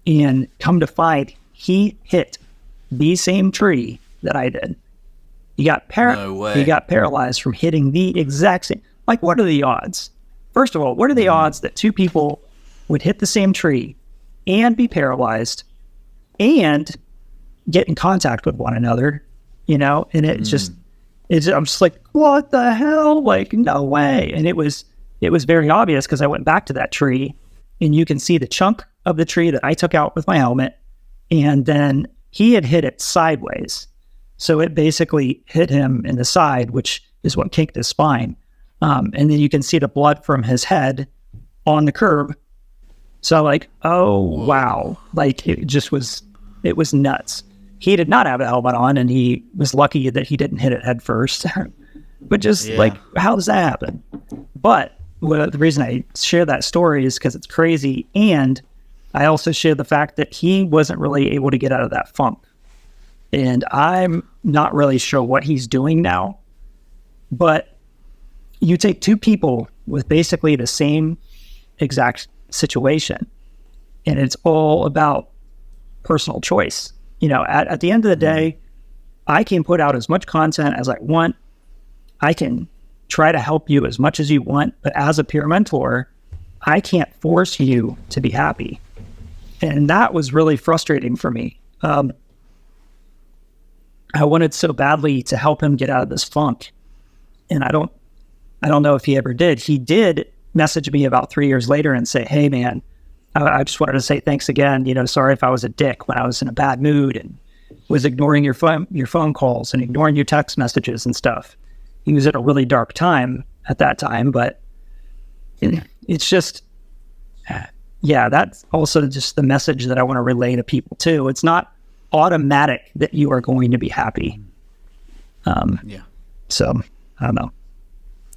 and come to find, he hit the same tree that I did. He got paralyzed from hitting the exact same. Like, what are the odds? First of all, what are the odds that two people would hit the same tree and be paralyzed and get in contact with one another? You know, and I'm just like, what the hell? Like, no way. And it was very obvious because I went back to that tree, and you can see the chunk of the tree that I took out with my helmet, and then he had hit it sideways. So it basically hit him in the side, which is what kinked his spine. And then you can see the blood from his head on the curb. So like, oh, wow. Like, it was nuts. He did not have a helmet on, and he was lucky that he didn't hit it head first. But like, how does that happen? But the reason I share that story is because it's crazy. And I also share the fact that he wasn't really able to get out of that funk. And I'm not really sure what he's doing now. But you take two people with basically the same exact situation, and it's all about personal choice. You know, at the end of the day, I can put out as much content as I want. I can try to help you as much as you want, but as a peer mentor, I can't force you to be happy. And that was really frustrating for me. I wanted so badly to help him get out of this funk. And I don't know if he ever did. He did message me about 3 years later and say, hey man, I just wanted to say thanks again. You know, sorry if I was a dick when I was in a bad mood and was ignoring your phone calls and ignoring your text messages and stuff. He was at a really dark time at that time, but it's just, yeah, that's also just the message that I want to relay to people too. It's not automatic that you are going to be happy. So I don't know.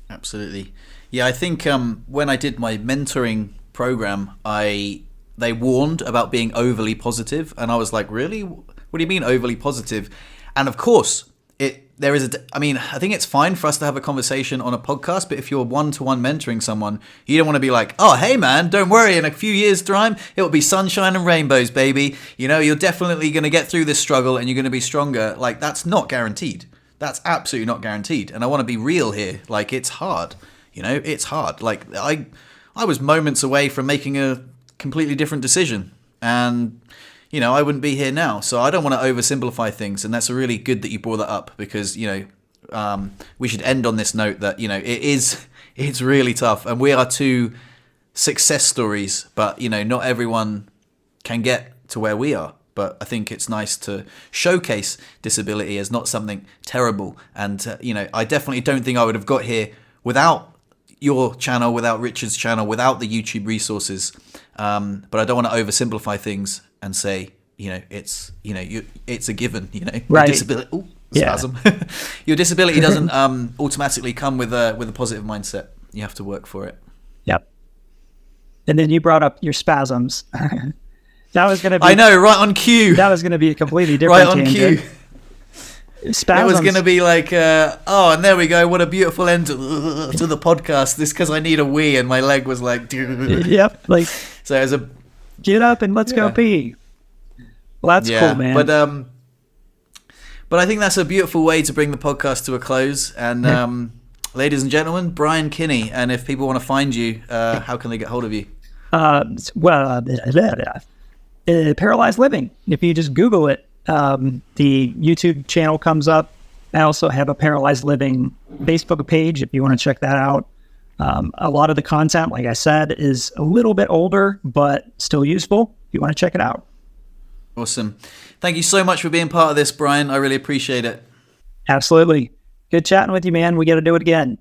Absolutely. Yeah, I think when I did my mentoring program, they warned about being overly positive, and I was like, really? What do you mean overly positive? And of course, I think it's fine for us to have a conversation on a podcast, but if you're one-to-one mentoring someone, you don't want to be like, oh, hey man, don't worry, in a few years' time, it'll be sunshine and rainbows, baby. You know, you're definitely going to get through this struggle and you're going to be stronger. Like, that's not guaranteed. That's absolutely not guaranteed. And I want to be real here. Like, it's hard. You know, it's hard. Like, I was moments away from making a completely different decision. And, you know, I wouldn't be here now. So I don't want to oversimplify things. And that's really good that you brought that up because, you know, we should end on this note that, you know, it's really tough. And we are two success stories. But, you know, not everyone can get to where we are. But I think it's nice to showcase disability as not something terrible. And, you know, I definitely don't think I would have got here without your channel, without Richard's channel, without the YouTube resources. But I don't want to oversimplify things and say, you know, it's a given, you know. Right. Your disability, spasm. Your disability doesn't automatically come with a positive mindset. You have to work for it. Yep. And then you brought up your spasms. That was going to be... I know, right on cue. That was going to be a completely different right on tangent. Cue. Spasms. It was going to be like, and there we go. What a beautiful end to the podcast. This because I need a wee, and my leg was like... Yep. Like, so as a... Get up and let's go pee. Well, that's cool, man. But I think that's a beautiful way to bring the podcast to a close. And ladies and gentlemen, Brian Kinney. And if people want to find you, how can they get hold of you? Paralyzed Living. If you just Google it, the YouTube channel comes up. I also have a Paralyzed Living Facebook page if you want to check that out. A lot of the content, like I said, is a little bit older, but still useful if you want to check it out. Awesome. Thank you so much for being part of this, Brian. I really appreciate it. Absolutely. Good chatting with you, man. We got to do it again.